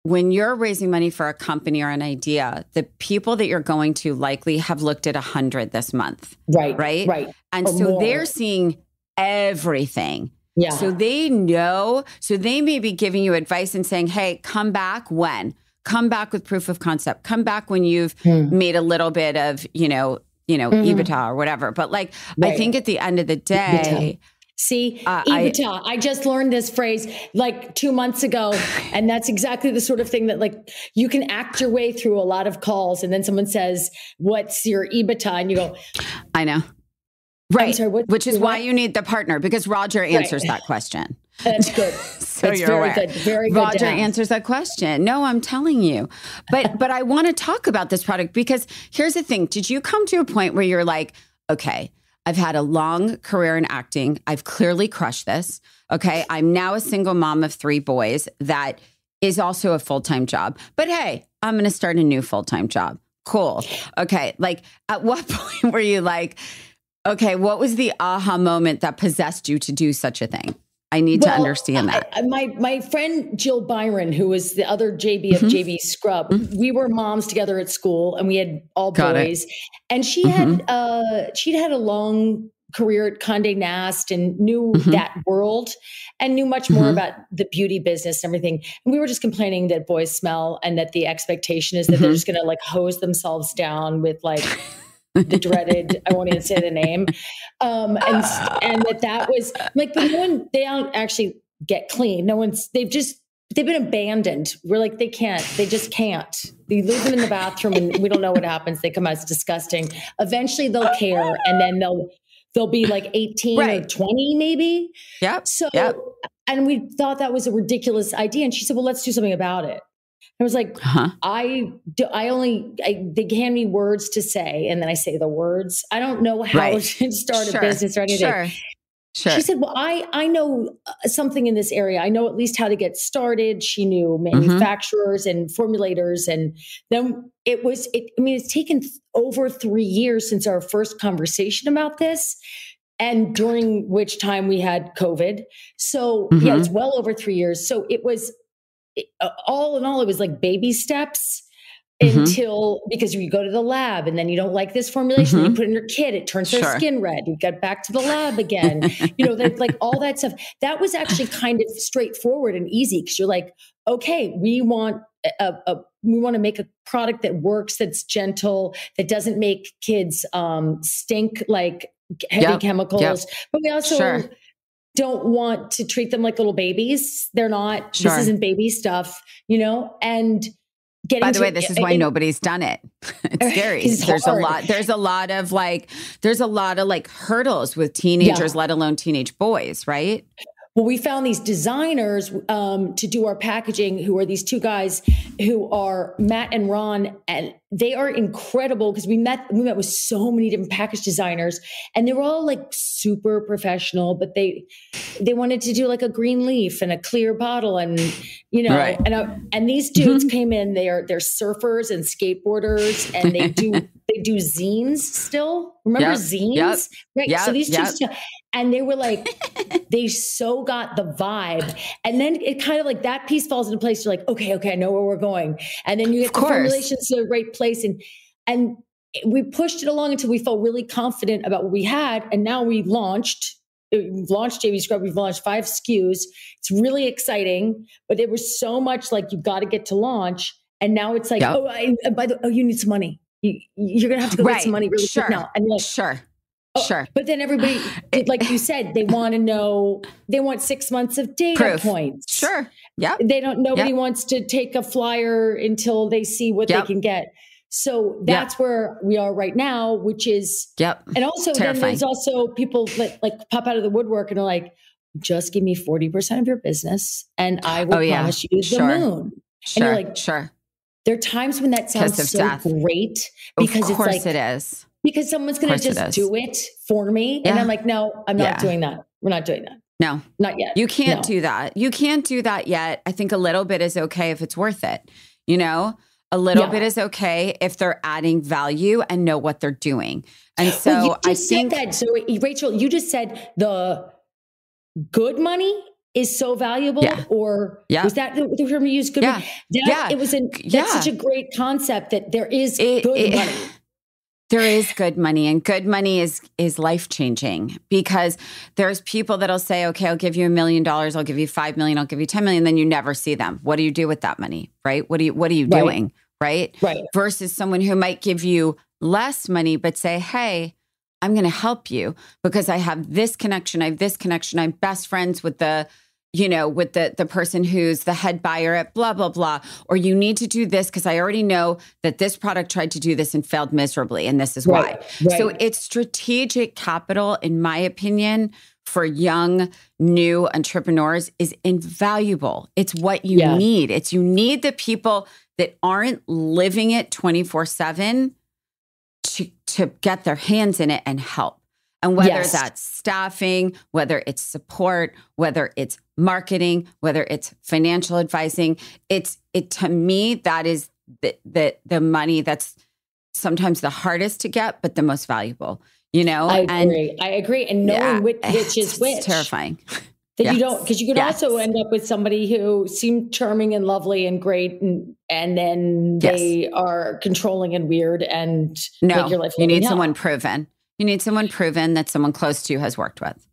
Speaker 1: when you're raising money for a company or an idea, the people that you're going to likely have looked at 100 this month. Right. And so they're seeing everything. Yeah. So they know, so they may be giving you advice and saying, hey, come back when? Come back with proof of concept. Come back when you've made a little bit of, EBITDA or whatever. But like, I think at the end of the day,
Speaker 5: see, EBITDA. I just learned this phrase like 2 months ago. And that's exactly the sort of thing that like you can act your way through a lot of calls. And then someone says, what's your EBITDA? And you go,
Speaker 1: I know. Right. Sorry, which is why you need the partner, because Roger answers that question.
Speaker 5: That's good.
Speaker 1: So
Speaker 5: that's
Speaker 1: you're
Speaker 5: very
Speaker 1: aware.
Speaker 5: good. Very good.
Speaker 1: Roger answers that question. No, I'm telling you. But I want to talk about this product because here's the thing. Did you come to a point where you're like, okay, I've had a long career in acting. I've clearly crushed this. Okay. I'm now a single mom of 3 boys. That is also a full-time job. But hey, I'm going to start a new full-time job. Cool. Okay. Like at what point were you like, okay, what was the aha moment that possessed you to do such a thing? I need to understand that.
Speaker 5: My friend Jill Byron, who was the other JB of JB Scrub, we were moms together at school, and we had all boys. And she had she'd had a long career at Condé Nast and knew that world and knew much more about the beauty business and everything. And we were just complaining that boys smell and that the expectation is that they're just going to like hose themselves down with like the dreaded, I won't even say the name. And that was like, but they don't actually get clean. They've been abandoned. We're like, they just can't. You leave them in the bathroom and we don't know what happens. They come out, it's disgusting. Eventually they'll care. And then they'll they'll be like 18 or 20 maybe.
Speaker 1: Yep.
Speaker 5: So, and we thought that was a ridiculous idea. And she said, well, let's do something about it. I was like, they hand me words to say, and then I say the words. I don't know how to start a business or anything. Sure. She said, well, I know something in this area. I know at least how to get started. She knew manufacturers and formulators. And then it's taken over 3 years since our first conversation about this. And during which time we had COVID. So it's well over 3 years. So it was all in all, it was like baby steps until, because you go to the lab and then you don't like this formulation, you put it in your kid, it turns their skin red. You get back to the lab again, like all that stuff. That was actually kind of straightforward and easy, because you're like, okay, we want to make a product that works, that's gentle, that doesn't make kids stink like heavy chemicals, but we also don't want to treat them like little babies. They're not, this isn't baby stuff, and getting
Speaker 1: by the way, this is why nobody's done it. It's scary. There's a lot of hurdles with teenagers, let alone teenage boys, right?
Speaker 5: Well, we found these designers to do our packaging, who are these two guys who are Matt and Ron, and they are incredible, because we met with so many different package designers, and they were all like super professional, but they wanted to do like a green leaf and a clear bottle, and and these dudes came in. They're surfers and skateboarders, and they do zines still. Remember zines? Right. So these two and they were like, they so got the vibe. And then it kind of like that piece falls into place. You're like, okay, I know where we're going. And then you get the formulations to the right place. And we pushed it along until we felt really confident about what we had. And now we've launched JV Scrub. We've launched 5 SKUs. It's really exciting, but there was so much like, you've got to get to launch. And now it's like, you need some money. You're going to have to go get some money really quick now. And you're like, sure. But then everybody, like you said, they want to know, they want 6 months of data points.
Speaker 1: Sure. Yeah.
Speaker 5: Nobody wants to take a flyer until they see what they can get. So that's where we are right now, which is, and also then there's also people that like pop out of the woodwork and are like, just give me 40% of your business and I will promise you the moon. And you're like, there are times when that sounds so great, because it's like,
Speaker 1: it is.
Speaker 5: Because someone's going to just do it for me. And I'm like, no, I'm not doing that. We're not doing that.
Speaker 1: No,
Speaker 5: not yet.
Speaker 1: You can't do that. You can't do that yet. I think a little bit is okay if it's worth it. A little bit is okay if they're adding value and know what they're doing. And so
Speaker 5: I think that. So Rachel, you just said the good money is so valuable, or was that the term you used? Good money? It was that's such a great concept, that there is good money.
Speaker 1: There is good money, and good money is life-changing, because there's people that'll say, okay, I'll give you $1 million. I'll give you 5 million. I'll give you 10 million. Then you never see them. What do you do with that money? Right. What are you doing? Right. Versus someone who might give you less money, but say, hey, I'm going to help you because I have this connection. I have this connection. I'm best friends with the person who's the head buyer at blah, blah, blah. Or you need to do this because I already know that this product tried to do this and failed miserably. And this is why. So it's strategic capital, in my opinion, for young, new entrepreneurs is invaluable. It's what you need. You need the people that aren't living it 24/7 to get their hands in it and help. And whether that's staffing, whether it's support, whether it's marketing, whether it's financial advising, to me, that is the money that's sometimes the hardest to get, but the most valuable,
Speaker 5: I agree. And knowing which is which.
Speaker 1: It's terrifying.
Speaker 5: That you don't, because you could also end up with somebody who seemed charming and lovely and great, and then they are controlling and weird and make your life.
Speaker 1: You need someone proven. You need someone proven that someone close to you has worked with.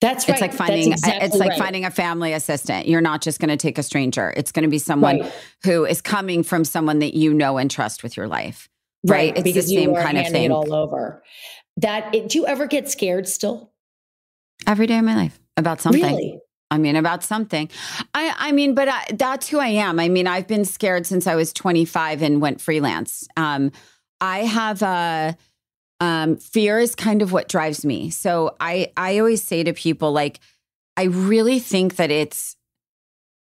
Speaker 5: That's right.
Speaker 1: It's like finding a family assistant. You're not just going to take a stranger. It's going to be someone who is coming from someone that you know and trust with your life. Right. It's
Speaker 5: because
Speaker 1: the same kind of thing.
Speaker 5: It all over. Do you ever get scared still?
Speaker 1: Every day of my life about something.
Speaker 5: Really?
Speaker 1: About something. But that's who I am. I've been scared since I was 25 and went freelance. I have fear is kind of what drives me. So I always say to people, like, I really think that it's,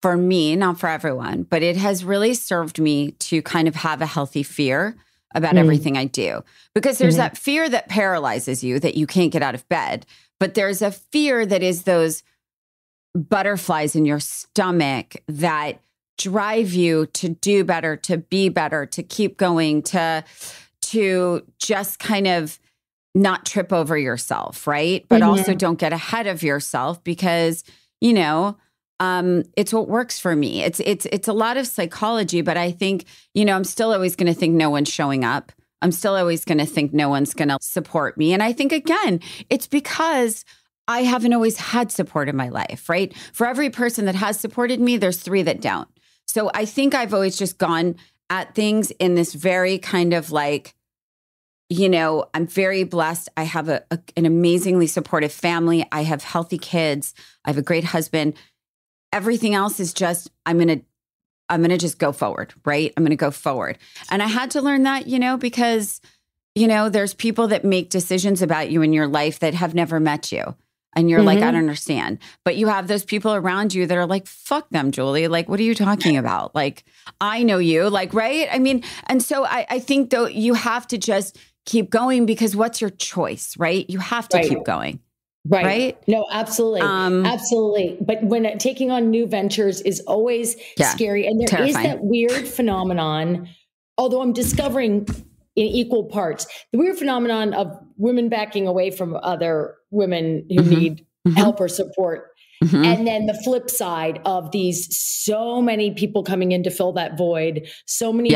Speaker 1: for me, not for everyone, but it has really served me to kind of have a healthy fear about everything I do. Because there's that fear that paralyzes you, that you can't get out of bed. But there's a fear that is those butterflies in your stomach that drive you to do better, to be better, to keep going, to just kind of not trip over yourself, right? But also don't get ahead of yourself because, you know, it's what works for me. It's a lot of psychology, but I think, you know, I'm still always going to think no one's showing up. I'm still always going to think no one's going to support me. And I think, again, it's because I haven't always had support in my life, right? For every person that has supported me, there's 3 that don't. So I think I've always just gone at things in this very kind of like, you know, I'm very blessed. I have an amazingly supportive family. I have healthy kids. I have a great husband. Everything else is just, I'm going to just go forward, right? I'm going to go forward. And I had to learn that, you know, because, you know, there's people that make decisions about you in your life that have never met you. And you're like, I don't understand. But you have those people around you that are like, fuck them, Julie. Like, what are you talking about? Like, I know you, like, right? I mean, and so I think though you have to just keep going because what's your choice, right? You have to keep going. Right?
Speaker 5: No, absolutely. Absolutely. But when taking on new ventures is always scary. And there is that weird phenomenon, although I'm discovering in equal parts, the weird phenomenon of women backing away from other women who need help or support. And then the flip side of these, so many people coming in to fill that void, so many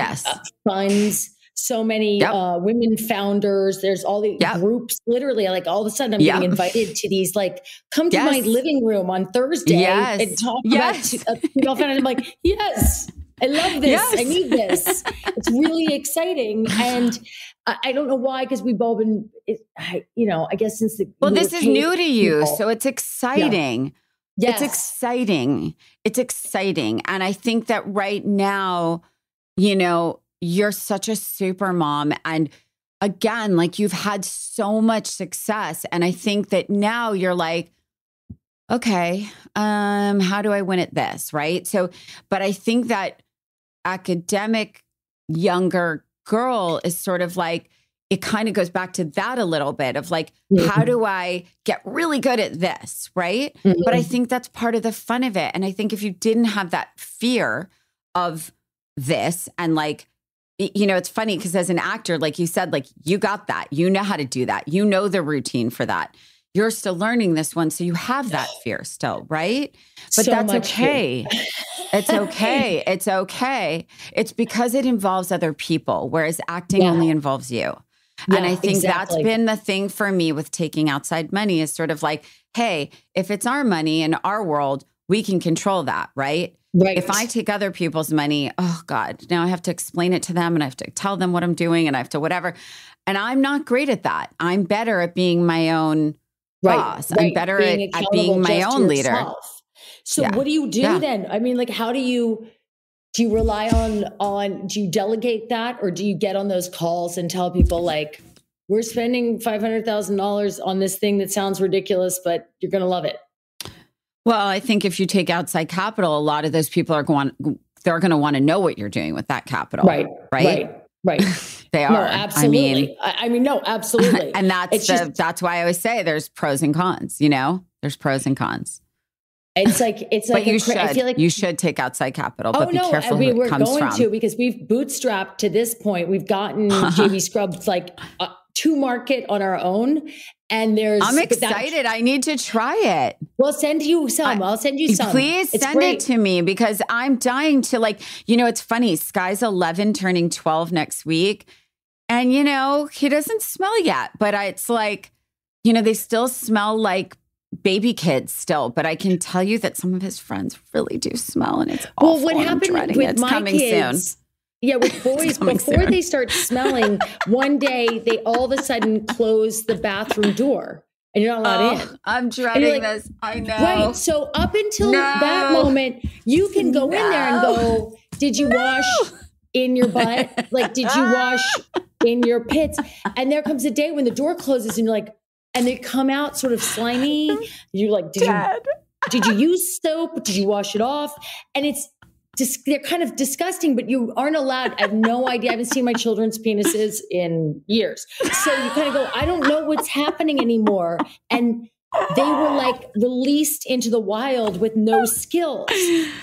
Speaker 5: funds, so many women founders. There's all the groups, literally, like all of a sudden I'm getting invited to these, like, come to my living room on Thursday and talk about female founders. I'm like, yes, I love this. I need this. It's really exciting. And I don't know why, because we've all been, you know, I guess since the—
Speaker 1: Well, this is new to you. So it's exciting.
Speaker 5: Yes.
Speaker 1: It's exciting. It's exciting. And I think that right now, you know, you're such a super mom. And again, like, you've had so much success. And I think that now you're like, okay, how do I win at this? Right. So, but I think that academic younger girl is sort of like, it kind of goes back to that a little bit of like, how do I get really good at this? Right. But I think that's part of the fun of it. And I think if you didn't have that fear of this, and like, you know, it's funny because as an actor, like you said, like, you got that, you know how to do that. You know the routine for that. You're still learning this one. So you have that fear still, right? But so that's okay. It's okay. It's okay. It's because it involves other people, whereas acting only involves you. And I think that's been the thing for me with taking outside money, is sort of like, hey, if it's our money in our world, we can control that, right? Right. If I take other people's money, oh God, now I have to explain it to them and I have to tell them what I'm doing and I have to whatever. And I'm not great at that. I'm better at being my own boss. I'm better at being my own leader.
Speaker 5: So what do you do then? I mean, like, how do you rely on, do you delegate that, or do you get on those calls and tell people like, we're spending $500,000 on this thing that sounds ridiculous, but you're going to love it?
Speaker 1: Well, I think if you take outside capital, a lot of those people they're going to want to know what you're doing with that capital. Right. They are.
Speaker 5: No, absolutely. I mean, no, absolutely.
Speaker 1: And that's why I always say there's pros and cons, you know, there's pros and cons.
Speaker 5: It's like,
Speaker 1: but I feel like you should take outside capital, but be careful who it comes from.
Speaker 5: We're going to, because we've bootstrapped to this point. We've gotten JV Scrubs like to market on our own. And I'm
Speaker 1: excited. I need to try it.
Speaker 5: We'll send you some. I'll send you some.
Speaker 1: Please send it to me, because I'm dying to, like, you know, it's funny. Sky's 11 turning 12 next week. And, you know, he doesn't smell yet, but it's like, you know, they still smell like baby kids still, but I can tell you that some of his friends really do smell, and it's awful. Well, what happened with my kids? Soon.
Speaker 5: Yeah, with boys, before they start smelling, one day they all of a sudden close the bathroom door and you're not allowed in.
Speaker 1: I'm dreading this. I know.
Speaker 5: Right. So up until that moment, you can go in there and go, did you wash in your butt? Like, did you wash in your pits. And there comes a day when the door closes and you're like, and they come out sort of slimy. You're like, did you use soap? Did you wash it off? And it's just, they're kind of disgusting, but you aren't allowed. I have no idea. I haven't seen my children's penises in years. So you kind of go, I don't know what's happening anymore. And they were like released into the wild with no skills.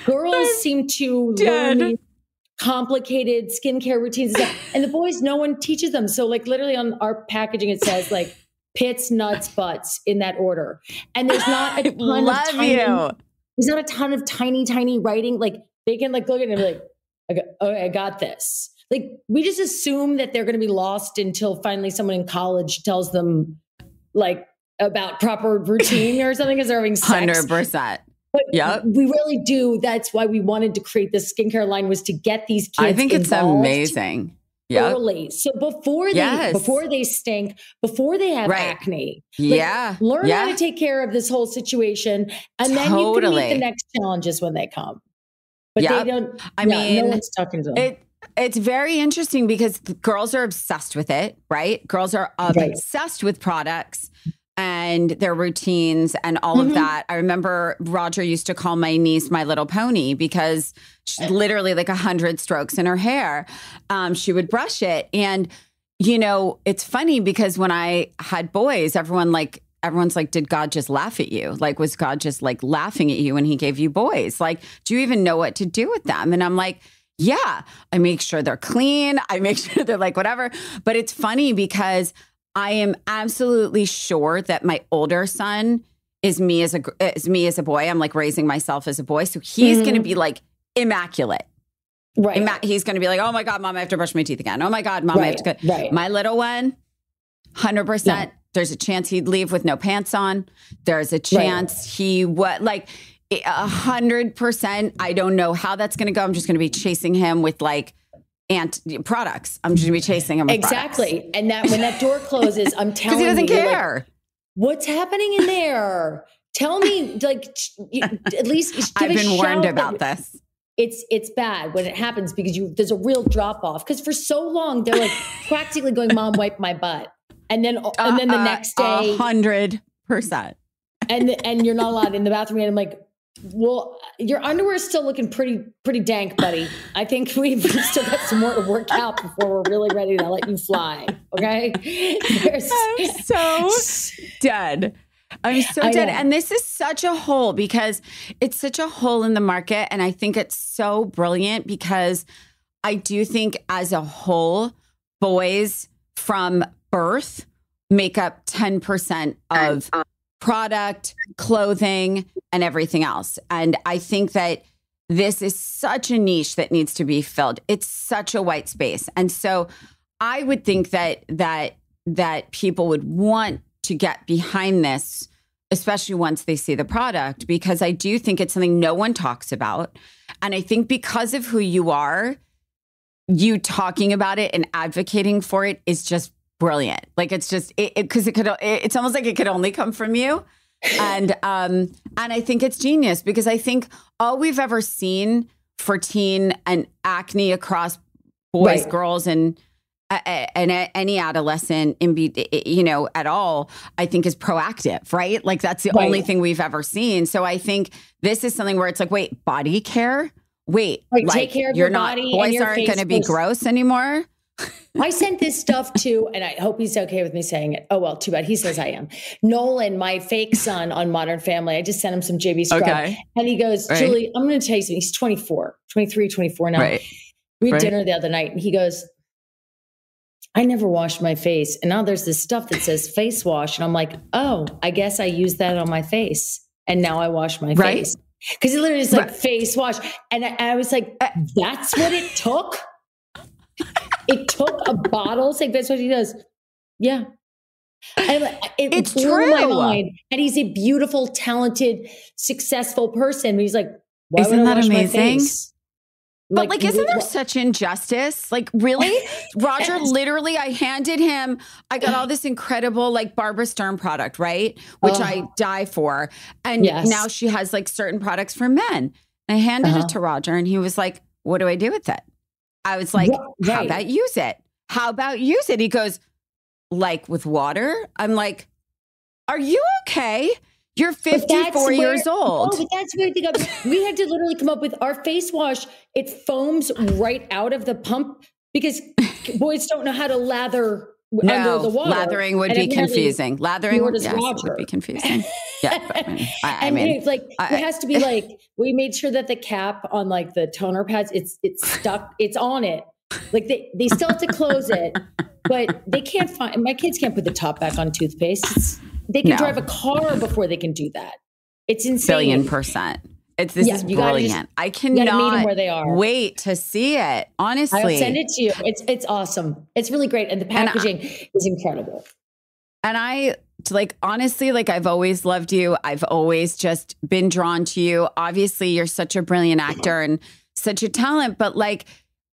Speaker 5: Girls seem to learn these complicated skincare routines and stuff. And the boys, no one teaches them. So like literally on our packaging, it says like pits, nuts, butts in that order. And there's not a ton of tiny, there's not a ton of tiny writing. Like they can like look at it and be like, okay, I got this. Like we just assume that they're going to be lost until finally someone in college tells them like about proper routine or something because they're having sex.
Speaker 1: 100%.
Speaker 5: But we really do. That's why we wanted to create this skincare line, was to get these kids
Speaker 1: I think it's amazing.
Speaker 5: Early. So before they stink, before they have acne, learn how to take care of this whole situation. And then you can meet the next challenges when they come. But they don't, no one's talking to them.
Speaker 1: It's very interesting because girls are obsessed with it, right? Girls are obsessed with products and their routines and all of that. I remember Roger used to call my niece My Little Pony because she literally like 100 strokes in her hair. She would brush it. And, you know, it's funny because when I had boys, everyone's like, did God just laugh at you? Like, was God just like laughing at you when he gave you boys? Like, do you even know what to do with them? And I'm like, yeah, I make sure they're clean. I make sure they're like whatever. But it's funny because I am absolutely sure that my older son is me as a boy. I'm like raising myself as a boy. So he's going to be like immaculate. Right. He's going to be like, oh my God, Mom, I have to brush my teeth again. Oh my God, Mom, I have to go. My little one, 100%. Yeah. There's a chance he'd leave with no pants on. There's a chance he would like 100%. I don't know how that's going to go. I'm just going to be chasing him with like products. I'm just going to be chasing him with products.
Speaker 5: And that when that door closes, I'm telling you,
Speaker 1: he doesn't care.
Speaker 5: Like, what's happening in there? Tell me, like, at least give
Speaker 1: I've been warned about this.
Speaker 5: It's bad when it happens because there's a real drop off. Because for so long they're like practically going, Mom, wipe my butt. And then the next day,
Speaker 1: 100%.
Speaker 5: And you're not allowed in the bathroom. And I'm like, well, your underwear is still looking pretty dank, buddy. I think we've still got some more to work out before we're really ready to let you fly. Okay.
Speaker 1: I'm so dead. I'm so dead. And this is such a hole because it's such a hole in the market. And I think it's so brilliant because I do think as a whole, boys from birth make up 10% of product, clothing, and everything else. And I think that this is such a niche that needs to be filled. It's such a white space. And so I would think that people would want to get behind this, especially once they see the product, because I do think it's something no one talks about. And I think because of who you are, you talking about it and advocating for it is just brilliant. Like it's just because it's almost like it could only come from you. And I think it's genius because I think all we've ever seen for teen and acne across boys, girls, and any adolescent at all, I think is proactive, right? Like that's the only thing we've ever seen. So I think this is something where it's like, wait, body care? Wait, like
Speaker 5: take care of your body.
Speaker 1: Boys aren't going to be gross anymore.
Speaker 5: I sent this stuff to, and I hope he's okay with me saying it. Oh, well, too bad. He says I am. Nolan, my fake son on Modern Family. I just sent him some JB Scrub. Okay. And he goes, Julie, I'm going to tell you something. He's 23 now. Right. We had dinner the other night and he goes, I never washed my face. And now there's this stuff that says face wash. And I'm like, oh, I guess I used that on my face. And now I wash my face. Because it literally is like face wash. And I was like, that's what it took? It took a bottle saying face wash. He does. Yeah. And it blew my mind. And he's a beautiful, talented, successful person. But he's like, why
Speaker 1: Isn't
Speaker 5: would I
Speaker 1: that
Speaker 5: wash
Speaker 1: amazing?
Speaker 5: my face?
Speaker 1: But like, isn't there such injustice? Like, really? Roger, literally, I handed him, I got all this incredible like Barbara Stern product, right? Which I die for. And now she has like certain products for men. And I handed it to Roger and he was like, what do I do with it? I was like, how about use it? how about use it? He goes, like with water? I'm like, are you okay? You're 54 years old.
Speaker 5: No, but that's where we had to literally come up with our face wash. It foams right out of the pump because boys don't know how to lather under the water.
Speaker 1: Lathering would be confusing. Lathering would be confusing. Yeah. But, I mean,
Speaker 5: it's like, it has to be like, we made sure that the cap on like the toner pads, it's stuck, it's on it. Like they still have to close it, but they can't my kids can't put the top back on toothpaste. They can drive a car before they can do that. It's insane.
Speaker 1: $1,000,000,000%. This is brilliant. I cannot
Speaker 5: where they are.
Speaker 1: wait to see it. Honestly,
Speaker 5: I'll send it to you. It's awesome. It's really great, and the packaging is incredible.
Speaker 1: And I honestly, I've always loved you. I've always just been drawn to you. Obviously, you're such a brilliant actor and such a talent. But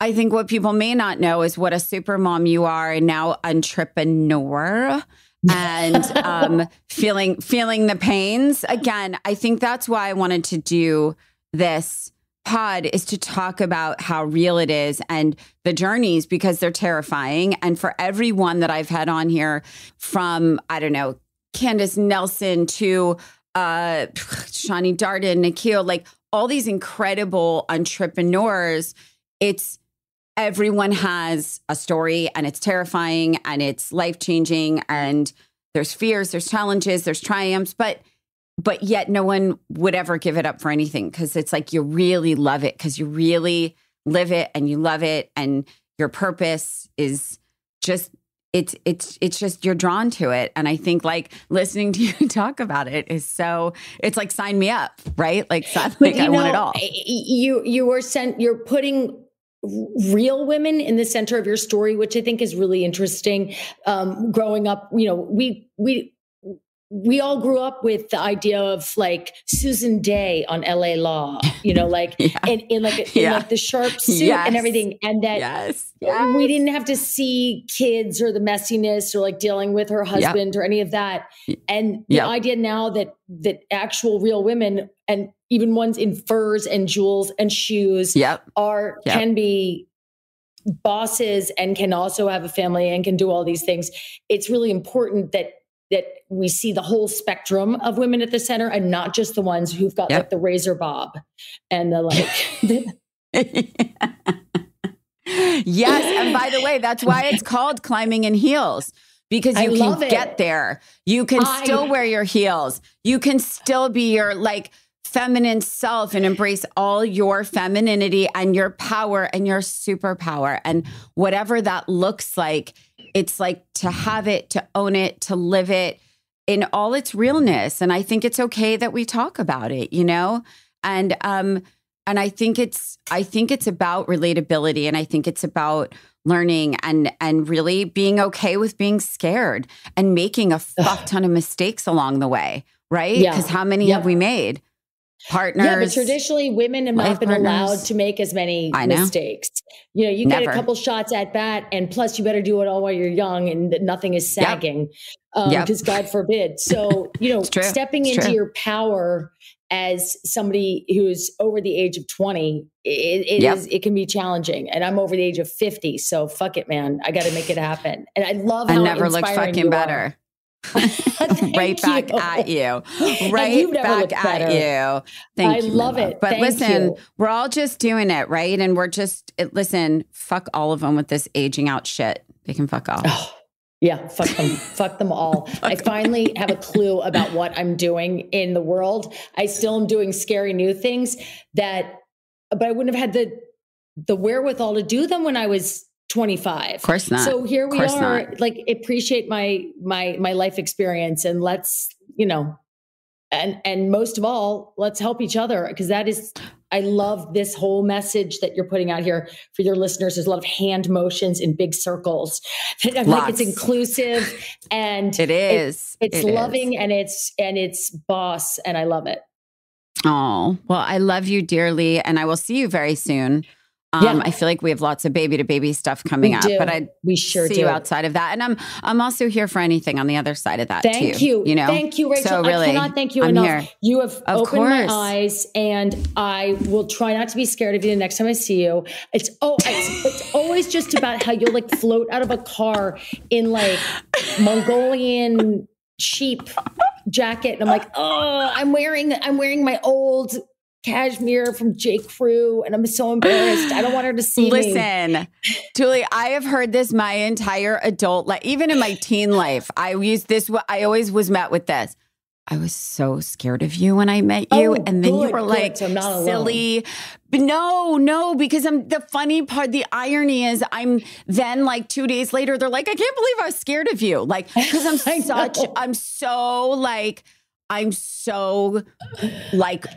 Speaker 1: I think what people may not know is what a super mom you are, and now entrepreneur. And feeling the pains. Again, I think that's why I wanted to do this pod, is to talk about how real it is and the journeys, because they're terrifying. And for everyone that I've had on here, from, I don't know, Candace Nelson to Shani Darden, Nikhil, all these incredible entrepreneurs, everyone has a story, and it's terrifying and it's life-changing, and there's fears, there's challenges, there's triumphs, but yet no one would ever give it up for anything, because it's you really love it, because you really live it and you love it, and your purpose is just, it's just, you're drawn to it. And I think listening to you talk about it is it's sign me up, right? I want it all.
Speaker 5: You're putting real women in the center of your story, which I think is really interesting. Growing up, we all grew up with the idea of Susan Day on LA Law, in the sharp suit and everything. And that we didn't have to see kids or the messiness or dealing with her husband or any of that. And the idea now that actual real women, and even ones in furs and jewels and shoes, can be bosses and can also have a family and can do all these things. It's really important that we see the whole spectrum of women at the center, and not just the ones who've got the razor bob and the
Speaker 1: Yes. And by the way, that's why it's called Climbing in Heels, because you can get there. You can still wear your heels. You can still be your feminine self and embrace all your femininity and your power and your superpower. And whatever that looks like, it's to have it, to own it, to live it in all its realness. And I think it's okay that we talk about it, and I think it's about relatability, and I think it's about learning and really being okay with being scared and making a fuck ton of mistakes along the way, right? Because how many have we made? Partners.
Speaker 5: Yeah, but traditionally women have not been allowed to make as many mistakes. You get a couple shots at bat, and plus you better do it all while you're young and nothing is sagging, because God forbid. So, stepping into your power as somebody who's over the age of 20, it can be challenging. And I'm over the age of 50. So fuck it, man. I got to make it happen. And I love how
Speaker 1: never looked fucking better. Right back at you. Right back at you. Thank you. I love it. But listen, we're all just doing it, right? And we're just, fuck all of them with this aging out shit. They can fuck off.
Speaker 5: Oh, yeah, fuck them. Fuck them all. I finally have a clue about what I'm doing in the world. I still am doing scary new things but I wouldn't have had the wherewithal to do them when I was 25.
Speaker 1: Of course not.
Speaker 5: So here we are, appreciate my life experience, and let's, and most of all, let's help each other, because I love this whole message that you're putting out here for your listeners. There's a lot of hand motions in big circles. It's inclusive, and
Speaker 1: it is.
Speaker 5: It's loving, and it's boss, and I love it.
Speaker 1: Oh, well, I love you dearly, and I will see you very soon. I feel like we have lots of baby to baby stuff coming up, but we sure see you outside of that. And I'm also here for anything on the other side of that too.
Speaker 5: Thank you. Thank you, Rachel. So really, I cannot thank you enough. Here. You have opened my eyes, and I will try not to be scared of you the next time I see you. It's always just about how you'll like float out of a car in like Mongolian sheep jacket. And I'm like, oh, I'm wearing my old cashmere from J. Crew, and I'm so embarrassed. I don't want her to see me.
Speaker 1: Listen, Julie, I have heard this my entire adult life, even in my teen life. I always was met with this. I was so scared of you when I met you. And then you were like, so I'm not silly. But no, because the funny part, the irony is I'm then like 2 days later, they're like, I can't believe I was scared of you. Like, because I'm so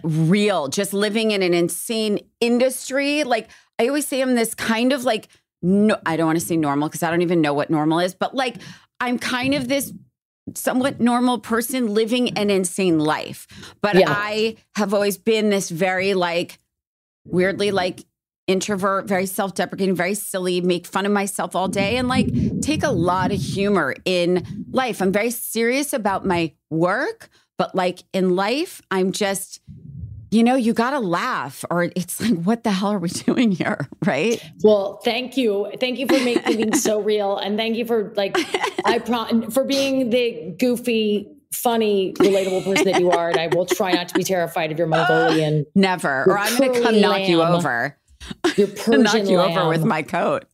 Speaker 1: real, just living in an insane industry. Like I always say I'm this kind of like, no, I don't want to say normal because I don't even know what normal is, but like I'm kind of this somewhat normal person living an insane life. But I have always been this very like weirdly like introvert, very self-deprecating, very silly, make fun of myself all day and like take a lot of humor in life. I'm very serious about my work, but like in life, I'm just, you got to laugh or it's like, what the hell are we doing here? Right.
Speaker 5: Well, thank you. Thank you for making things so real. And thank you for like, for being the goofy, funny, relatable person that you are. And I will try not to be terrified of your Mongolian.
Speaker 1: Never. Or I'm going to come knock you over.
Speaker 5: Your Persian
Speaker 1: knock you over with my coat.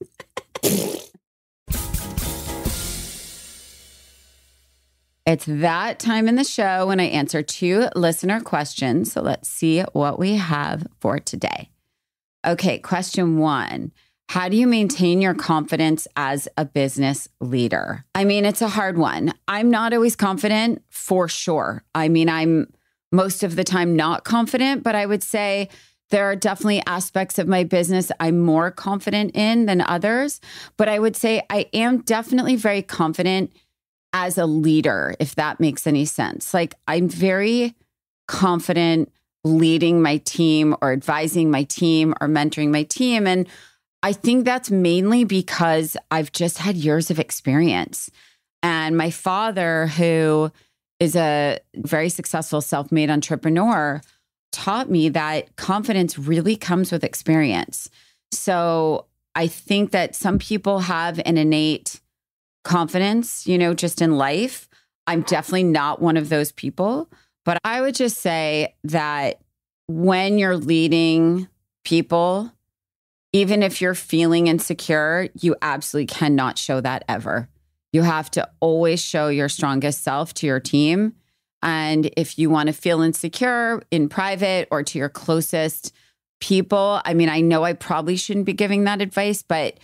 Speaker 1: It's that time in the show when I answer 2 listener questions. So let's see what we have for today. Okay, question 1. How do you maintain your confidence as a business leader? I mean, it's a hard one. I'm not always confident for sure. I mean, I'm most of the time not confident, but I would say there are definitely aspects of my business I'm more confident in than others. But I would say I am definitely very confident as a leader, if that makes any sense. Like I'm very confident leading my team or advising my team or mentoring my team. And I think that's mainly because I've just had years of experience. And my father, who is a very successful self-made entrepreneur, taught me that confidence really comes with experience. So I think that some people have an innate confidence, just in life. I'm definitely not one of those people, but I would just say that when you're leading people, even if you're feeling insecure, you absolutely cannot show that ever. You have to always show your strongest self to your team. And if you want to feel insecure in private or to your closest people, I mean, I know I probably shouldn't be giving that advice, but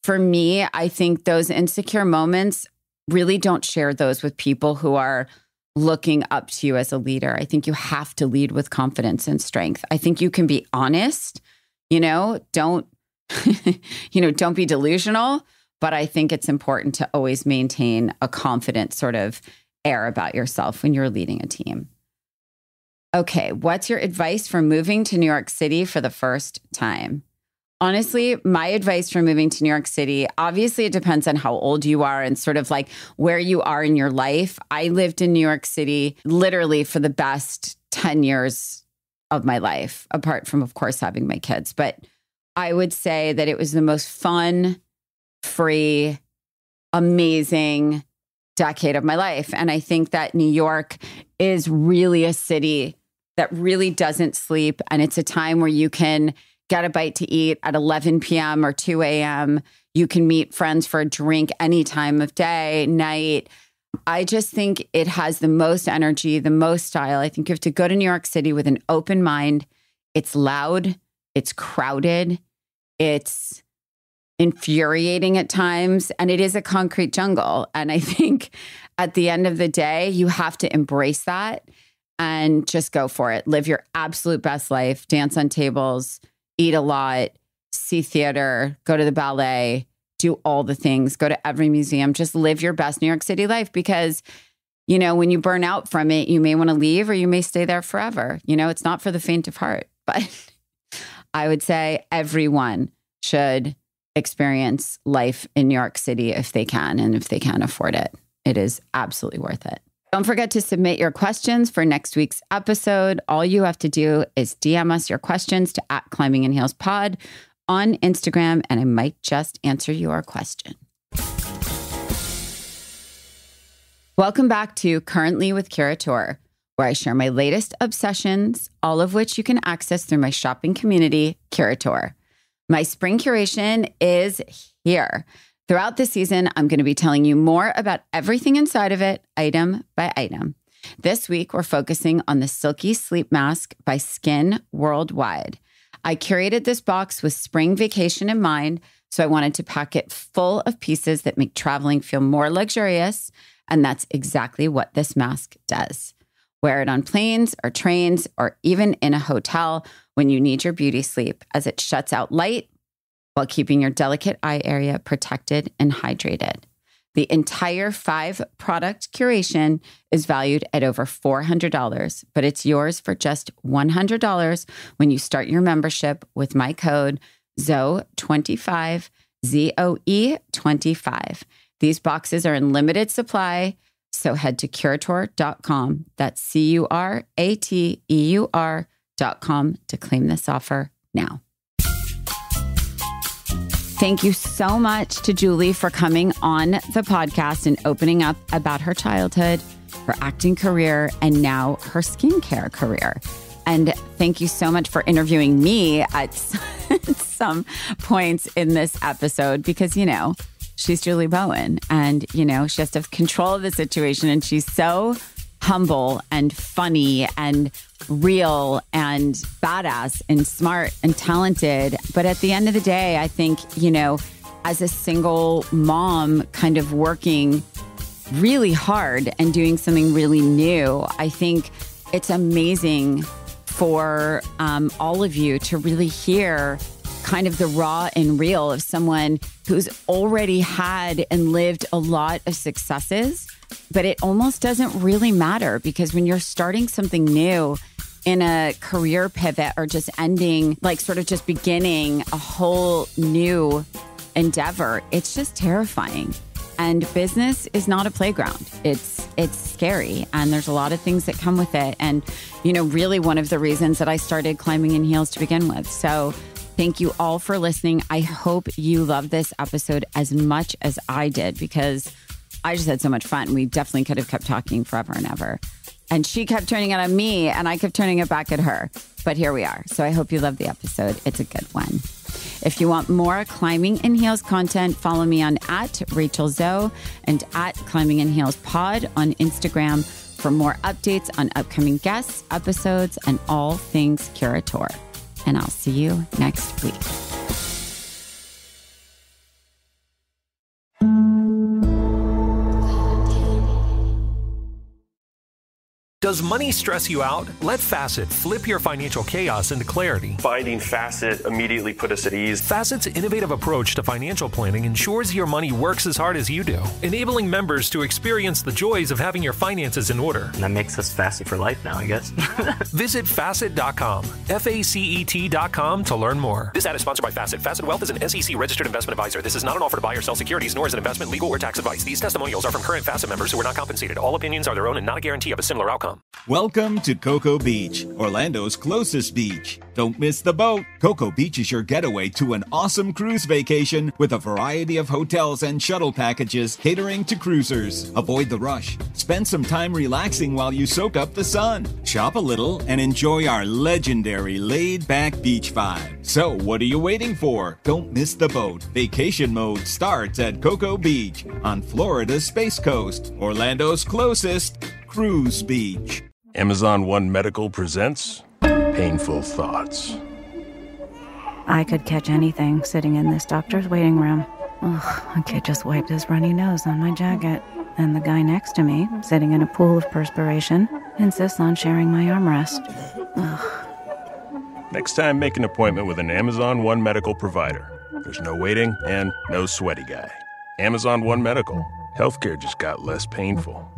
Speaker 1: for me, I think those insecure moments, really don't share those with people who are looking up to you as a leader. I think you have to lead with confidence and strength. I think you can be honest, don't be delusional, but I think it's important to always maintain a confident sort of air about yourself when you're leading a team. Okay, what's your advice for moving to New York City for the first time? Honestly, my advice for moving to New York City, obviously it depends on how old you are and sort of like where you are in your life. I lived in New York City literally for the best 10 years of my life, apart from, of course, having my kids. But I would say that it was the most fun, free, amazing decade of my life. And I think that New York is really a city that really doesn't sleep. And it's a time where you can get a bite to eat at 11 p.m. or 2 a.m. You can meet friends for a drink any time of day, night. I just think it has the most energy, the most style. I think you have to go to New York City with an open mind. It's loud. It's crowded. It's infuriating at times. And it is a concrete jungle. And I think at the end of the day, you have to embrace that and just go for it. Live your absolute best life. Dance on tables. Eat a lot, see theater, go to the ballet, do all the things, go to every museum, just live your best New York City life because, when you burn out from it, you may want to leave or you may stay there forever. It's not for the faint of heart, but I would say everyone should experience life in New York City if they can and if they can afford it. It is absolutely worth it. Don't forget to submit your questions for next week's episode. All you have to do is DM us your questions to @ClimbingInHeelsPod on Instagram, and I might just answer your question. Welcome back to Currently with Curator, where I share my latest obsessions, all of which you can access through my shopping community, Curator. My spring curation is here. Throughout the season, I'm going to be telling you more about everything inside of it, item by item. This week, we're focusing on the Silky Sleep Mask by Skin Worldwide. I curated this box with spring vacation in mind, so I wanted to pack it full of pieces that make traveling feel more luxurious, and that's exactly what this mask does. Wear it on planes or trains or even in a hotel when you need your beauty sleep, as it shuts out light while keeping your delicate eye area protected and hydrated. The entire 5-product curation is valued at over $400, but it's yours for just $100 when you start your membership with my code ZOE25, ZOE25. These boxes are in limited supply, so head to Curator.com. That's CURATEUR.com to claim this offer now. Thank you so much to Julie for coming on the podcast and opening up about her childhood, her acting career, and now her skincare career. And thank you so much for interviewing me at some points in this episode because, you know, she's Julie Bowen and, you know, she has to have control of the situation. And she's so humble and funny and real and badass and smart and talented. But at the end of the day, I think, you know, as a single mom kind of working really hard and doing something really new, I think it's amazing for all of you to really hear kind of the raw and real of someone who's already had and lived a lot of successes, but it almost doesn't really matter because when you're starting something new in a career pivot or just ending, like sort of just beginning a whole new endeavor, it's just terrifying. And business is not a playground. It's scary. And there's a lot of things that come with it. And, you know, really one of the reasons that I started Climbing in Heels to begin with. So thank you all for listening. I hope you loved this episode as much as I did because I just had so much fun. We definitely could have kept talking forever and ever. And she kept turning it on me and I kept turning it back at her. But here we are. So I hope you loved the episode. It's a good one. If you want more Climbing in Heels content, follow me on @RachelZoe and @ClimbingInHeelsPod on Instagram for more updates on upcoming guests, episodes, and all things Curator. And I'll see you next week.
Speaker 4: Does money stress you out? Let Facet flip your financial chaos into clarity.
Speaker 6: Finding Facet immediately put us at ease.
Speaker 4: Facet's innovative approach to financial planning ensures your money works as hard as you do, enabling members to experience the joys of having your finances in order.
Speaker 7: And that makes us Facet for life now, I guess.
Speaker 4: Visit Facet.com, FACET.com to learn more. This ad is sponsored by Facet. Facet Wealth is an SEC registered investment advisor. This is not an offer to buy or sell securities, nor is it investment, legal, or tax advice. These testimonials are from current Facet members who are not compensated. All opinions are their own and not a guarantee of a similar outcome.
Speaker 8: Welcome to Cocoa Beach, Orlando's closest beach. Don't miss the boat. Cocoa Beach is your getaway to an awesome cruise vacation with a variety of hotels and shuttle packages catering to cruisers. Avoid the rush. Spend some time relaxing while you soak up the sun. Shop a little and enjoy our legendary laid-back beach vibe. So what are you waiting for? Don't miss the boat. Vacation mode starts at Cocoa Beach on Florida's Space Coast, Orlando's closest cruise beach.
Speaker 9: Amazon One Medical presents Painful Thoughts.
Speaker 10: I could catch anything sitting in this doctor's waiting room. Ugh, a kid just wiped his runny nose on my jacket. And the guy next to me, sitting in a pool of perspiration, insists on sharing my armrest. Ugh.
Speaker 9: Next time, make an appointment with an Amazon One Medical provider. There's no waiting and no sweaty guy. Amazon One Medical. Healthcare just got less painful.